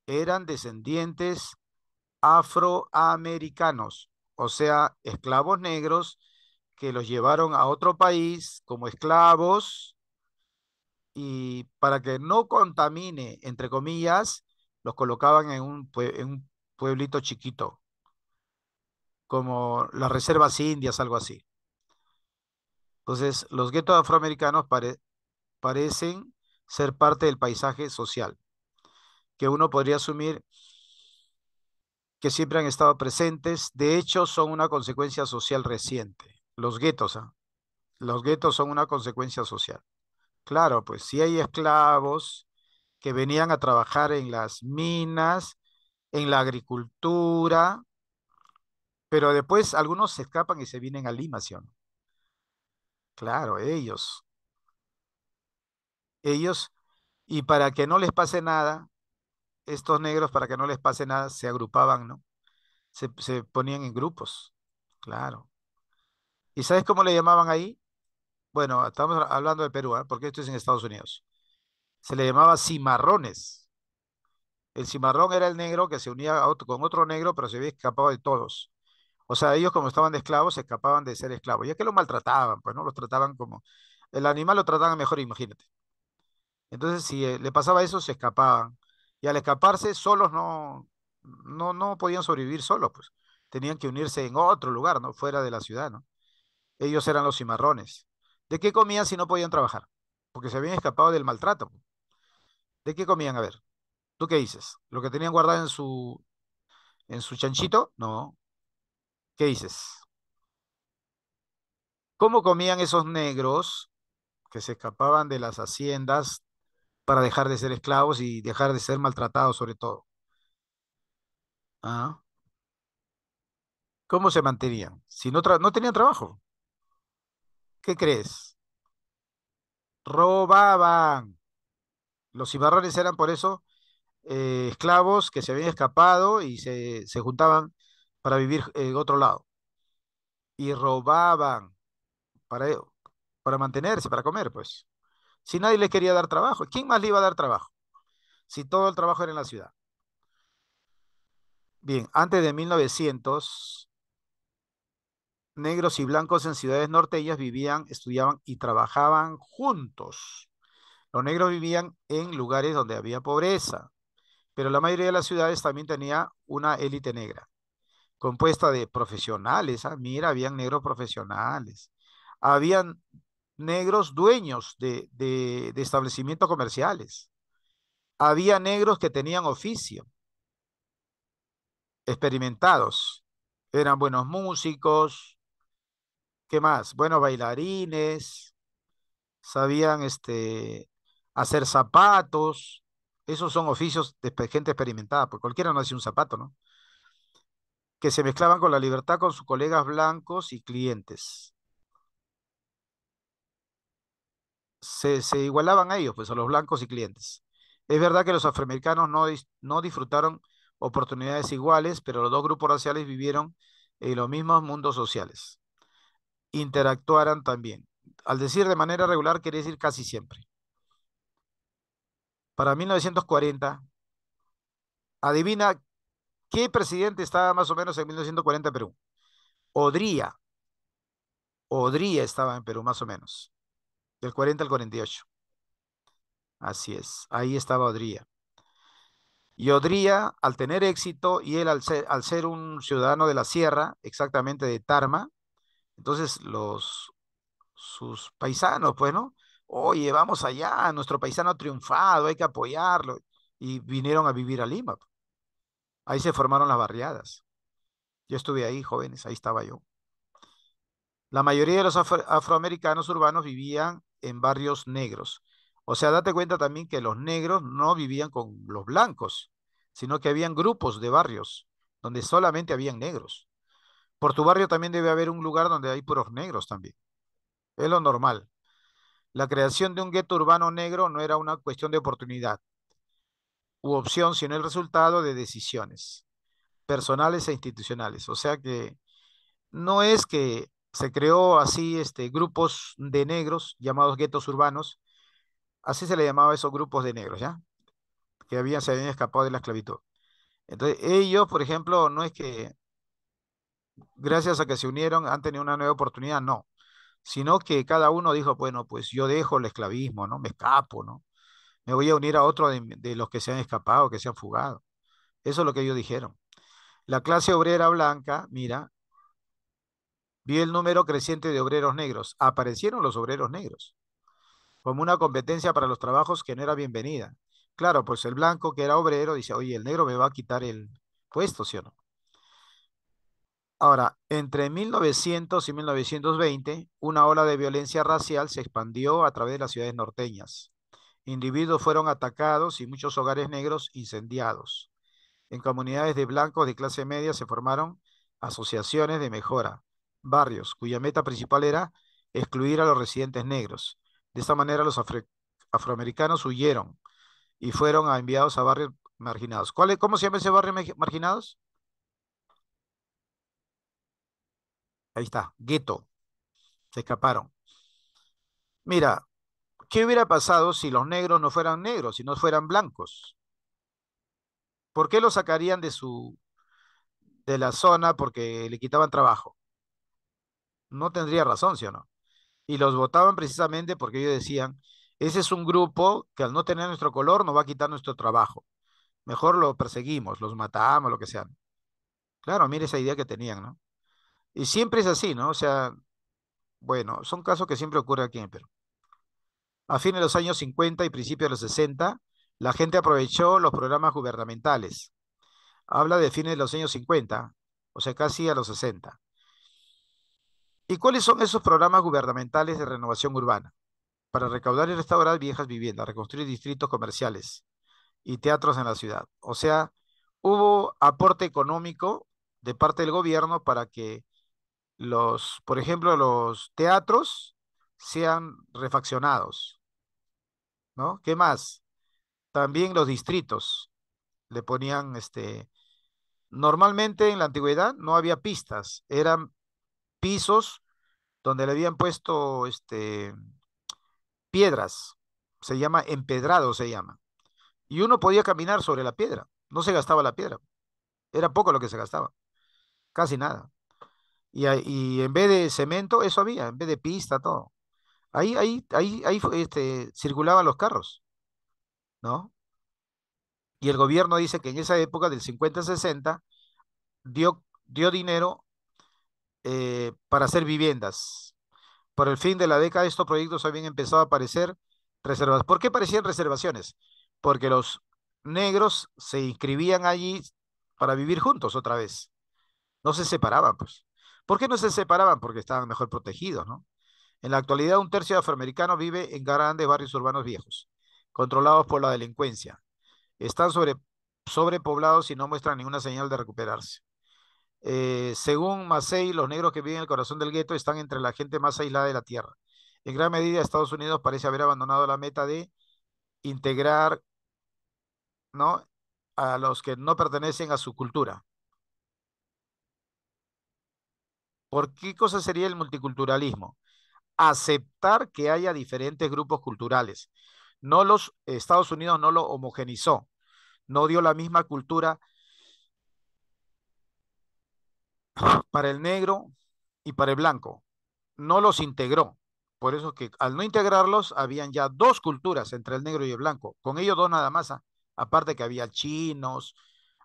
Eran descendientes afroamericanos, o sea, esclavos negros que los llevaron a otro país como esclavos y para que no contamine, entre comillas, los colocaban en un pueblito chiquito, como las reservas indias, algo así. Entonces, los guetos afroamericanos parecen ser parte del paisaje social, que uno podría asumir que siempre han estado presentes. De hecho, son una consecuencia social reciente. Los guetos, ¿ah? Los guetos son una consecuencia social. Claro, pues sí hay esclavos que venían a trabajar en las minas, en la agricultura, pero después algunos se escapan y se vienen a Lima, ¿sí o no? Claro, ellos, y para que no les pase nada, estos negros, para que no les pase nada, se agrupaban, ¿no? Se ponían en grupos, claro. ¿Y sabes cómo le llamaban ahí? Bueno, estamos hablando de Perú, ¿ah? Porque esto es en Estados Unidos. Se le llamaba cimarrones. El cimarrón era el negro que se unía con otro negro, pero se había escapado de todos. O sea, ellos como estaban de esclavos, se escapaban de ser esclavos. Ya que los maltrataban, pues no los trataban como... El animal lo trataban mejor, imagínate. Entonces, si le pasaba eso, se escapaban. Y al escaparse, solos no podían sobrevivir solos, pues. Tenían que unirse en otro lugar, ¿no? Fuera de la ciudad, ¿no? Ellos eran los cimarrones. ¿De qué comían si no podían trabajar? Porque se habían escapado del maltrato. ¿De qué comían? A ver, ¿tú qué dices? ¿Lo que tenían guardado en su chanchito? No. ¿Qué dices? ¿Cómo comían esos negros que se escapaban de las haciendas para dejar de ser esclavos y dejar de ser maltratados sobre todo? ¿Ah? ¿Cómo se mantenían? Si no tenían trabajo, ¿qué crees? Robaban. Los cimarrones eran por eso esclavos que se habían escapado y se juntaban para vivir en otro lado. Y robaban para, para mantenerse, para comer, pues. Si nadie le quería dar trabajo, ¿quién más le iba a dar trabajo? Si todo el trabajo era en la ciudad. Bien, antes de 1900, negros y blancos en ciudades norteñas vivían, estudiaban y trabajaban juntos. Los negros vivían en lugares donde había pobreza, pero la mayoría de las ciudades también tenía una élite negra, compuesta de profesionales. Ah, mira, habían negros profesionales. Habían negros dueños de establecimientos comerciales. Había negros que tenían oficio, experimentados. Eran buenos músicos, ¿qué más? Buenos bailarines, sabían hacer zapatos. Esos son oficios de gente experimentada, pues cualquiera no hace un zapato, ¿no? Que se mezclaban con la libertad con sus colegas blancos y clientes. Se igualaban a ellos, pues a los blancos y clientes. Es verdad que los afroamericanos no disfrutaron oportunidades iguales, pero los dos grupos raciales vivieron en los mismos mundos sociales. Interactuaran también. Al decir de manera regular, quiere decir casi siempre. Para 1940, adivina qué presidente estaba más o menos en 1940 en Perú. Odría. Odría estaba en Perú más o menos, del 40 al 48. Así es, ahí estaba Odría. Y Odría, al tener éxito, y él al ser un ciudadano de la sierra, exactamente de Tarma, entonces sus paisanos, pues, ¿no? Oye, vamos allá, nuestro paisano ha triunfado, hay que apoyarlo. Y vinieron a vivir a Lima. Ahí se formaron las barriadas. Yo estuve ahí, jóvenes, ahí estaba yo. La mayoría de los afroamericanos urbanos vivían en barrios negros. O sea, date cuenta también que los negros no vivían con los blancos, sino que habían grupos de barrios donde solamente habían negros. Por tu barrio también debe haber un lugar donde hay puros negros también. Es lo normal. La creación de un gueto urbano negro no era una cuestión de oportunidad u opción, sino el resultado de decisiones personales e institucionales. O sea que no es que se creó así grupos de negros llamados guetos urbanos, así se le llamaba a esos grupos de negros, ¿ya? Se habían escapado de la esclavitud. Entonces, ellos, por ejemplo, no es que gracias a que se unieron han tenido una nueva oportunidad, no, sino que cada uno dijo, bueno, pues yo dejo el esclavismo, ¿no? Me escapo, ¿no? Me voy a unir a otro de los que se han escapado, que se han fugado. Eso es lo que ellos dijeron. La clase obrera blanca, mira, vio el número creciente de obreros negros. Aparecieron los obreros negros como una competencia para los trabajos que no era bienvenida. Claro, pues el blanco que era obrero dice, oye, el negro me va a quitar el puesto, ¿sí o no? Ahora, entre 1900 y 1920, una ola de violencia racial se expandió a través de las ciudades norteñas. Individuos fueron atacados y muchos hogares negros incendiados. En comunidades de blancos de clase media se formaron asociaciones de mejora, barrios, cuya meta principal era excluir a los residentes negros. De esta manera los afroamericanos huyeron y fueron enviados a barrios marginados. ¿Cómo se llama ese barrio marginados? Ahí está, gueto, se escaparon. Mira, ¿qué hubiera pasado si los negros no fueran negros, si no fueran blancos? ¿Por qué los sacarían de la zona porque le quitaban trabajo? No tendría razón, ¿sí o no? Y los votaban precisamente porque ellos decían, ese es un grupo que al no tener nuestro color nos va a quitar nuestro trabajo. Mejor lo perseguimos, los matamos, lo que sea. Claro, mire esa idea que tenían, ¿no? Y siempre es así, ¿no? O sea, bueno, son casos que siempre ocurren aquí en el Perú. A fines de los años 50 y principios de los 60, la gente aprovechó los programas gubernamentales. Habla de fines de los años 50, o sea, casi a los 60. ¿Y cuáles son esos programas gubernamentales de renovación urbana? Para recaudar y restaurar viejas viviendas, reconstruir distritos comerciales y teatros en la ciudad. O sea, hubo aporte económico de parte del gobierno para que por ejemplo, los teatros sean refaccionados, ¿no? ¿Qué más? También los distritos le ponían, normalmente en la antigüedad no había pistas, eran pisos donde le habían puesto, piedras, se llama empedrado, se llama, y uno podía caminar sobre la piedra, no se gastaba la piedra, era poco lo que se gastaba, casi nada. Y en vez de cemento, eso había, en vez de pista, todo. Ahí circulaban los carros, ¿no? Y el gobierno dice que en esa época del 50-60 dio dinero para hacer viviendas. Por el fin de la década, estos proyectos habían empezado a aparecer reservadas. ¿Por qué parecían reservaciones? Porque los negros se inscribían allí para vivir juntos otra vez. No se separaban, pues. ¿Por qué no se separaban? Porque estaban mejor protegidos, ¿no? En la actualidad, un tercio de afroamericanos vive en grandes barrios urbanos viejos, controlados por la delincuencia. Están sobrepoblados y no muestran ninguna señal de recuperarse. Según Massey, los negros que viven en el corazón del gueto están entre la gente más aislada de la tierra. En gran medida, Estados Unidos parece haber abandonado la meta de integrar, ¿no?, a los que no pertenecen a su cultura. ¿Por qué cosa sería el multiculturalismo? Aceptar que haya diferentes grupos culturales. Estados Unidos no lo homogenizó, no dio la misma cultura para el negro y para el blanco, no los integró. Por eso que al no integrarlos, habían ya dos culturas entre el negro y el blanco. Con ellos dos nada más. Aparte que había chinos,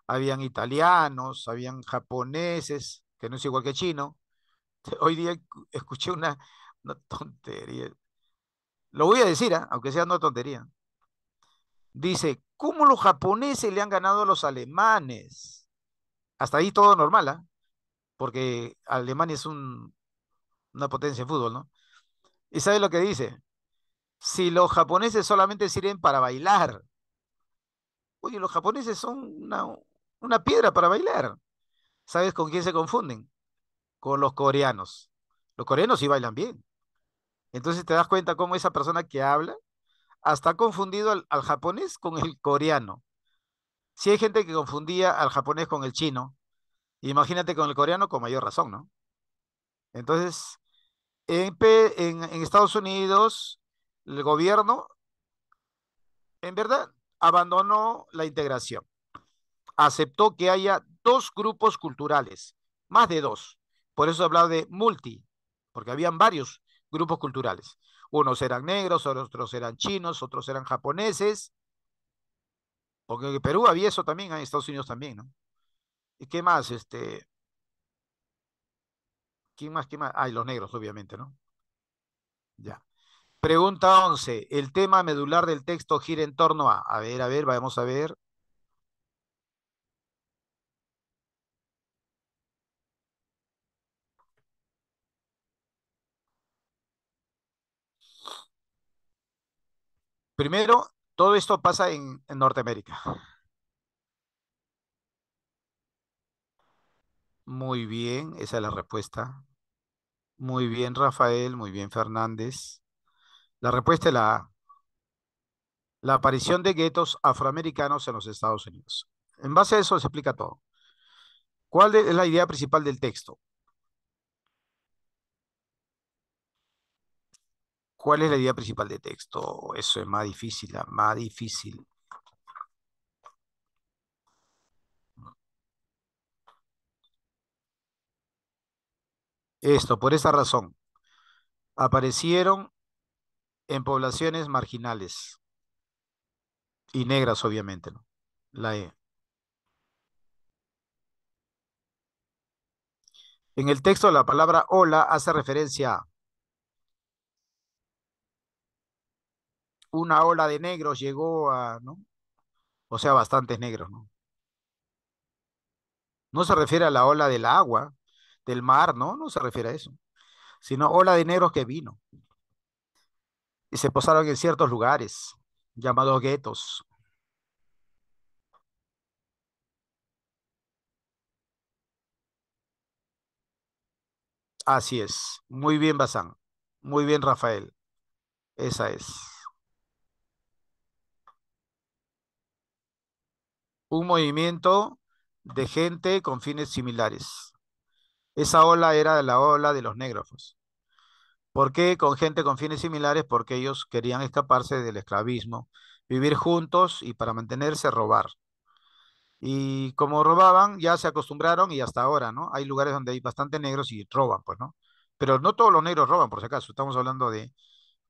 habían italianos, habían japoneses, que no es igual que chino. Hoy día escuché una tontería. Lo voy a decir, aunque sea una tontería. Dice, ¿cómo los japoneses le han ganado a los alemanes? Hasta ahí todo normal, ¿ah? Porque Alemania es una potencia en fútbol, ¿no? ¿Y sabe lo que dice? Si los japoneses solamente sirven para bailar, oye, los japoneses son una piedra para bailar. ¿Sabes con quién se confunden? Con los coreanos. Los coreanos sí bailan bien. Entonces te das cuenta cómo esa persona que habla hasta ha confundido al japonés con el coreano. Si hay gente que confundía al japonés con el chino, imagínate con el coreano con mayor razón, ¿no? Entonces, en Estados Unidos, el gobierno, en verdad, abandonó la integración. Aceptó que haya dos grupos culturales, más de dos. Por eso hablaba de multi, porque habían varios grupos culturales. Unos eran negros, otros eran chinos, otros eran japoneses, porque en Perú había eso también, en Estados Unidos también, ¿no? ¿Y qué más? ¿Quién más? ¿Quién más? Ah, y los negros, obviamente, ¿no? Ya. Pregunta 11. El tema medular del texto gira en torno a ver, vamos a ver. Primero, todo esto pasa en Norteamérica. Muy bien, esa es la respuesta. Muy bien, Rafael, muy bien, Fernández. La respuesta es la aparición de guetos afroamericanos en los Estados Unidos. En base a eso se explica todo. ¿Cuál es la idea principal del texto? ¿Cuál es la idea principal del texto? Eso es más difícil, más difícil. Esto, por esa razón, aparecieron en poblaciones marginales y negras, obviamente, ¿no? La E. En el texto, la palabra hola hace referencia a una ola de negros llegó a, ¿no? O sea, bastantes negros, ¿no? No se refiere a la ola del agua, del mar, ¿no? No se refiere a eso, sino ola de negros que vino y se posaron en ciertos lugares llamados guetos. Así es. Muy bien, Bazán. Muy bien, Rafael. Esa es. Un movimiento de gente con fines similares. Esa ola era la ola de los negros, pues. ¿Por qué con gente con fines similares? Porque ellos querían escaparse del esclavismo, vivir juntos y para mantenerse robar. Y como robaban, ya se acostumbraron y hasta ahora, ¿no? Hay lugares donde hay bastante negros y roban, pues, ¿no? Pero no todos los negros roban, por si acaso. Estamos hablando de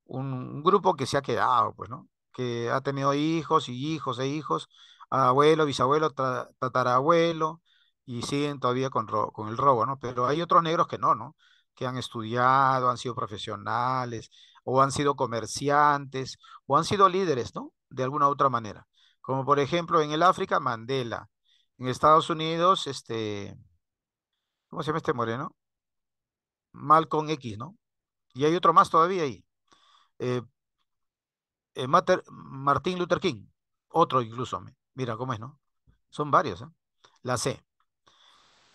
un grupo que se ha quedado, pues, ¿no? Que ha tenido hijos y hijos e hijos, abuelo, bisabuelo, tatarabuelo, y siguen todavía con el robo, ¿no? Pero hay otros negros que no, ¿no? Que han estudiado, han sido profesionales, o han sido comerciantes, o han sido líderes, ¿no? De alguna u otra manera. Como por ejemplo en el África, Mandela. En Estados Unidos, ¿cómo se llama este moreno? Malcolm X, ¿no? Y hay otro más todavía ahí. Eh, Martin Luther King, otro incluso, mira cómo es, ¿no? Son varios, ¿eh? La C.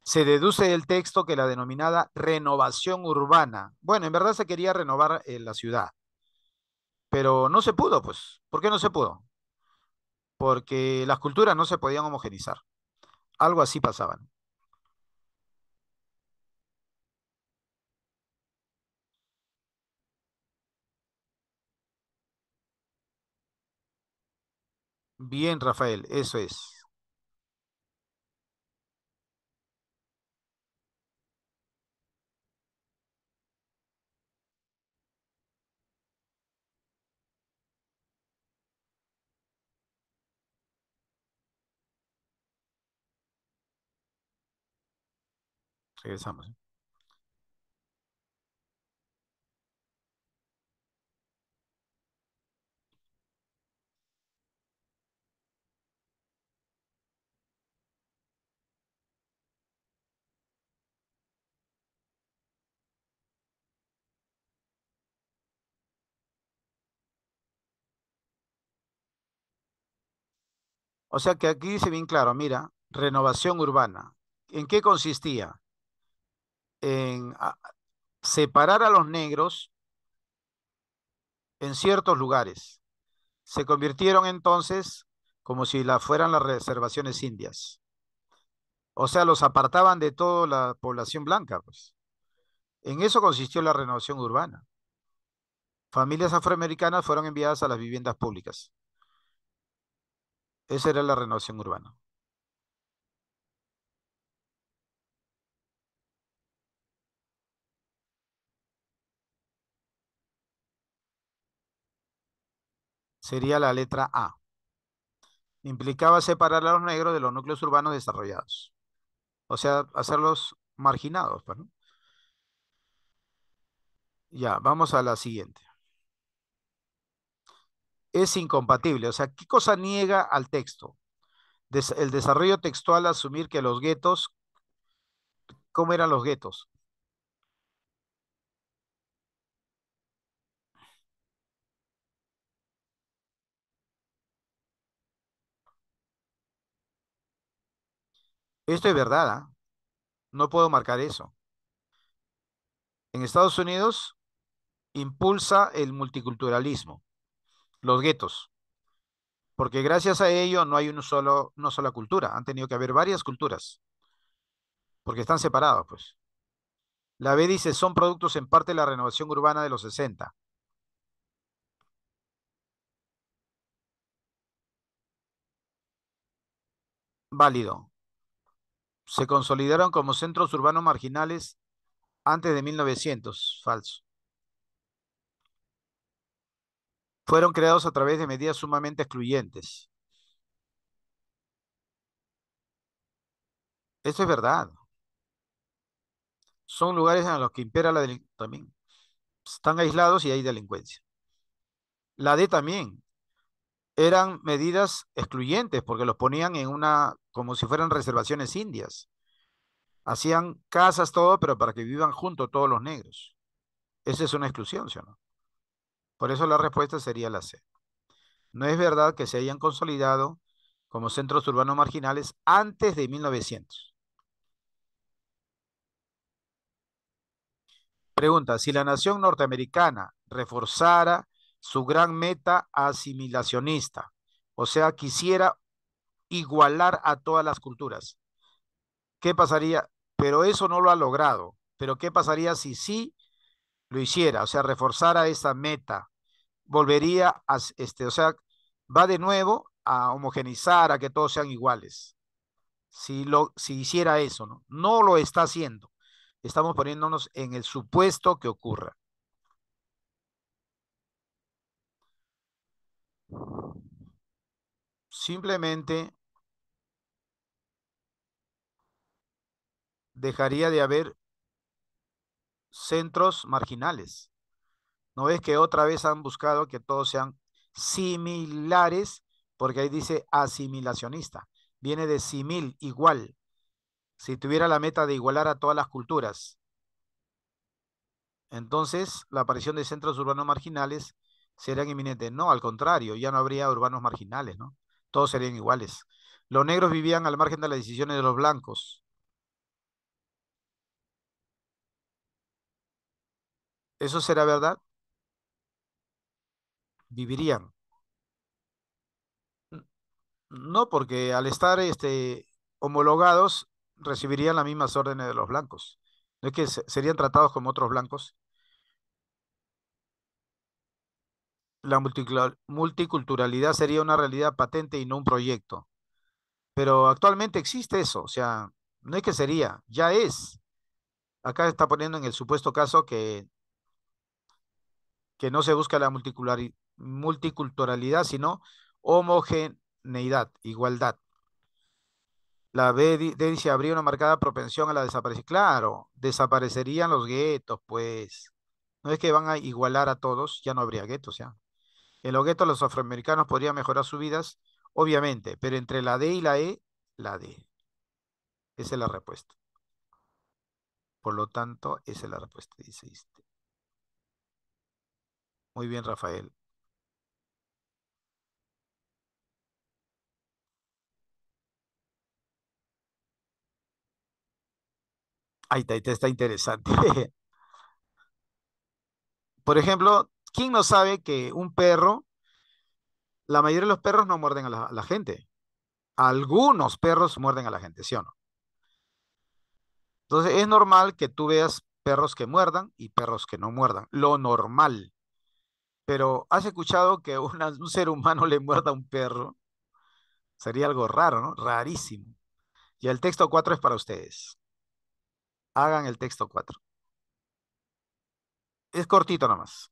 Se deduce del texto que la denominada renovación urbana, bueno, en verdad se quería renovar la ciudad, pero no se pudo, pues. ¿Por qué no se pudo? Porque las culturas no se podían homogenizar. Algo así pasaba, ¿no? Bien, Rafael, eso es. Regresamos. ¿Eh? O sea que aquí dice bien claro, mira, renovación urbana. ¿En qué consistía? En separar a los negros en ciertos lugares. Se convirtieron entonces como si fueran las reservaciones indias. O sea, los apartaban de toda la población blanca, pues. En eso consistió la renovación urbana. Familias afroamericanas fueron enviadas a las viviendas públicas. Esa era la renovación urbana. Sería la letra A. Implicaba separar a los negros de los núcleos urbanos desarrollados. O sea, hacerlos marginados, pues, ¿no? Ya, vamos a la siguiente. Es incompatible. O sea, ¿qué cosa niega al texto? El desarrollo textual asumir que los guetos, ¿cómo eran los guetos? Esto es verdad, ¿ah? No puedo marcar eso. En Estados Unidos impulsa el multiculturalismo, los guetos, porque gracias a ello no hay una sola cultura. Han tenido que haber varias culturas, porque están separados, pues. La B dice, son productos en parte de la renovación urbana de los 60. Válido. Se consolidaron como centros urbanos marginales antes de 1900. Falso. Fueron creados a través de medidas sumamente excluyentes. Esto es verdad. Son lugares en los que impera la delincuencia. También están aislados y hay delincuencia. La D también. Eran medidas excluyentes porque los ponían en una, como si fueran reservaciones indias. Hacían casas, todo, pero para que vivan juntos todos los negros. Esa es una exclusión, ¿sí o no? Por eso la respuesta sería la C. No es verdad que se hayan consolidado como centros urbanos marginales antes de 1900. Pregunta, si la nación norteamericana reforzara su gran meta asimilacionista, o sea, quisiera igualar a todas las culturas, ¿qué pasaría? Pero eso no lo ha logrado. Pero ¿qué pasaría si sí lo hiciera? O sea, reforzara esa meta. Volvería a, o sea, va de nuevo a homogenizar, a que todos sean iguales. Si hiciera eso, ¿no? No lo está haciendo. Estamos poniéndonos en el supuesto que ocurra. Simplemente dejaría de haber centros marginales. ¿No ves que otra vez han buscado que todos sean similares? Porque ahí dice asimilacionista. Viene de simil, igual. Si tuviera la meta de igualar a todas las culturas, entonces la aparición de centros urbanos marginales serían inminentes. No, al contrario, ya no habría urbanos marginales, ¿no? Todos serían iguales. Los negros vivían al margen de las decisiones de los blancos. ¿Eso será verdad? Vivirían. No, porque al estar homologados, recibirían las mismas órdenes de los blancos. No es que serían tratados como otros blancos. La multiculturalidad sería una realidad patente y no un proyecto. Pero actualmente existe eso, o sea, no es que sería, ya es. Acá está poniendo en el supuesto caso que no se busca la multiculturalidad, sino homogeneidad, igualdad. La B dice, habría una marcada propensión a la desaparición. Claro, desaparecerían los guetos, pues. No es que van a igualar a todos, ya no habría guetos, ya. En los guetos los afroamericanos podrían mejorar sus vidas, obviamente, pero entre la D y la E, la D. Esa es la respuesta. Por lo tanto, esa es la respuesta, dice este. Muy bien, Rafael. Ahí está interesante. Por ejemplo, ¿Quién no sabe que un perro, la mayoría de los perros no muerden a la gente? Algunos perros muerden a la gente, ¿sí o no? Entonces es normal que tú veas perros que muerdan y perros que no muerdan. Lo normal. Pero ¿has escuchado que un ser humano le muerda a un perro? Sería algo raro, ¿no? Rarísimo. Y el texto 4 es para ustedes. Hagan el texto 4. Es cortito nomás.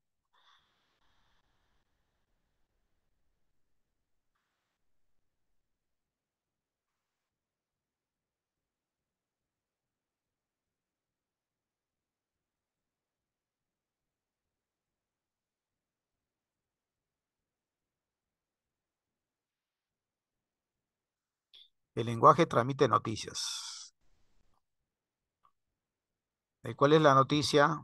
El lenguaje transmite noticias. ¿Cuál es la noticia?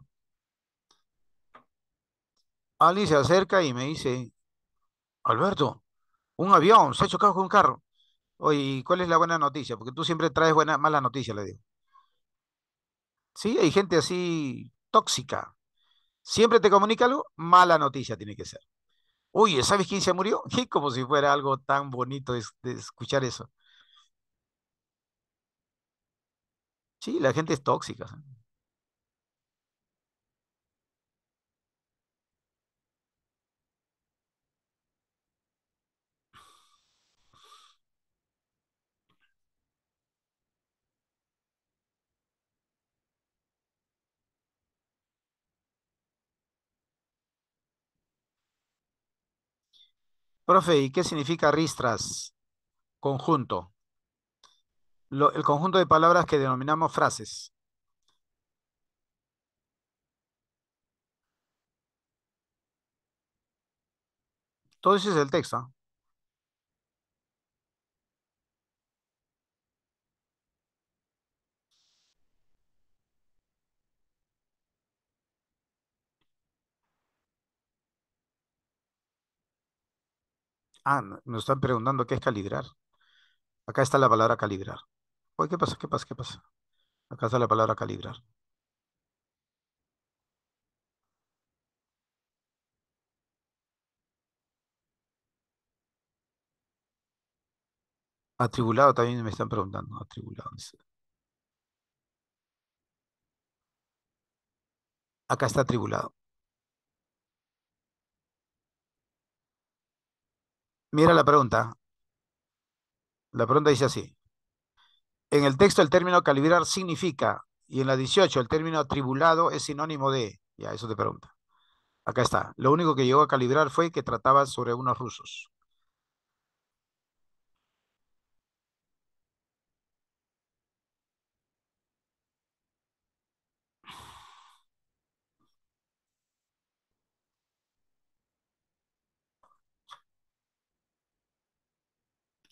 Alguien se acerca y me dice, Alberto, un avión se ha chocado con un carro. Oye, ¿y cuál es la buena noticia? Porque tú siempre traes buena, mala noticia, le digo. Sí, hay gente así tóxica. Siempre te comunica algo, mala noticia tiene que ser. Oye, ¿sabes quién se murió? Y como si fuera algo tan bonito de escuchar eso. Sí, la gente es tóxica. ¿Sí? Profe, ¿y qué significa ristras? Conjunto. El conjunto de palabras que denominamos frases. Todo eso es el texto. ¿Ah? Nos están preguntando qué es calibrar. Acá está la palabra calibrar. Oye, ¿qué pasa? ¿Qué pasa? ¿Qué pasa? Acá está la palabra calibrar. Atribulado también me están preguntando. Atribulado. Acá está atribulado. Mira la pregunta. La pregunta dice así. En el texto el término calibrar significa, y en la 18 el término atribulado es sinónimo de, ya, eso te pregunta. Acá está. Lo único que llegó a calibrar fue que trataba sobre unos rusos.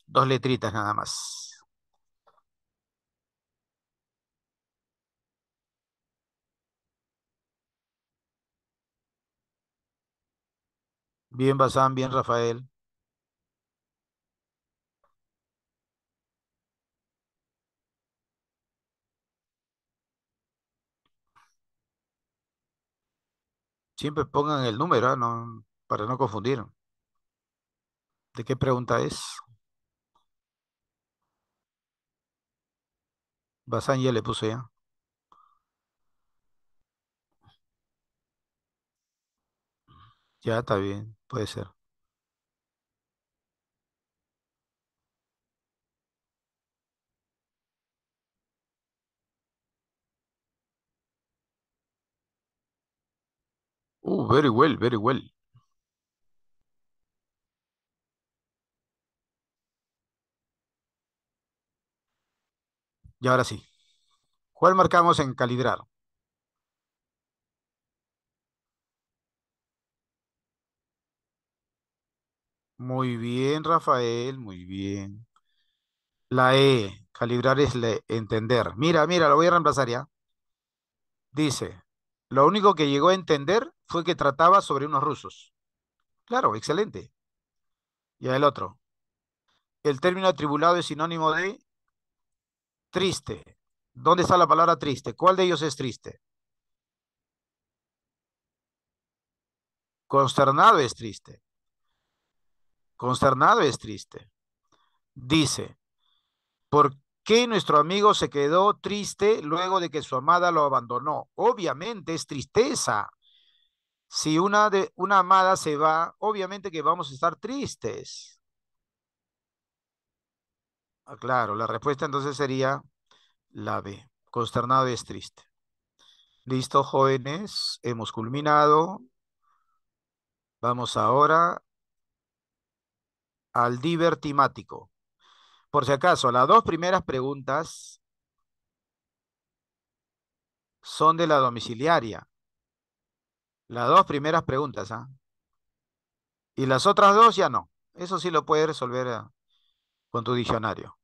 Dos letritas nada más. Bien, Bazán, bien, Rafael. Siempre pongan el número, ¿ah? No, para no confundir. ¿De qué pregunta es? Bazán ya le puse ya. Ya está bien, puede ser. Very well, very well. Y ahora sí. ¿Cuál marcamos en calibrar? Muy bien, Rafael, muy bien. La E, calibrar es entender. Mira, mira, lo voy a reemplazar ya. Dice, lo único que llegó a entender fue que trataba sobre unos rusos. Claro, excelente. Y el otro. El término atribulado es sinónimo de triste. ¿Dónde está la palabra triste? ¿Cuál de ellos es triste? Consternado es triste. Consternado es triste. Dice, ¿por qué nuestro amigo se quedó triste luego de que su amada lo abandonó? Obviamente es tristeza. Si una amada se va, obviamente que vamos a estar tristes. Ah, claro, la respuesta entonces sería la B. Consternado es triste. Listo, jóvenes, hemos culminado. Vamos ahora al divertimático. Por si acaso, las dos primeras preguntas son de la domiciliaria. Las dos primeras preguntas, ¿ah? Y las otras dos ya no. Eso sí lo puedes resolver con tu diccionario.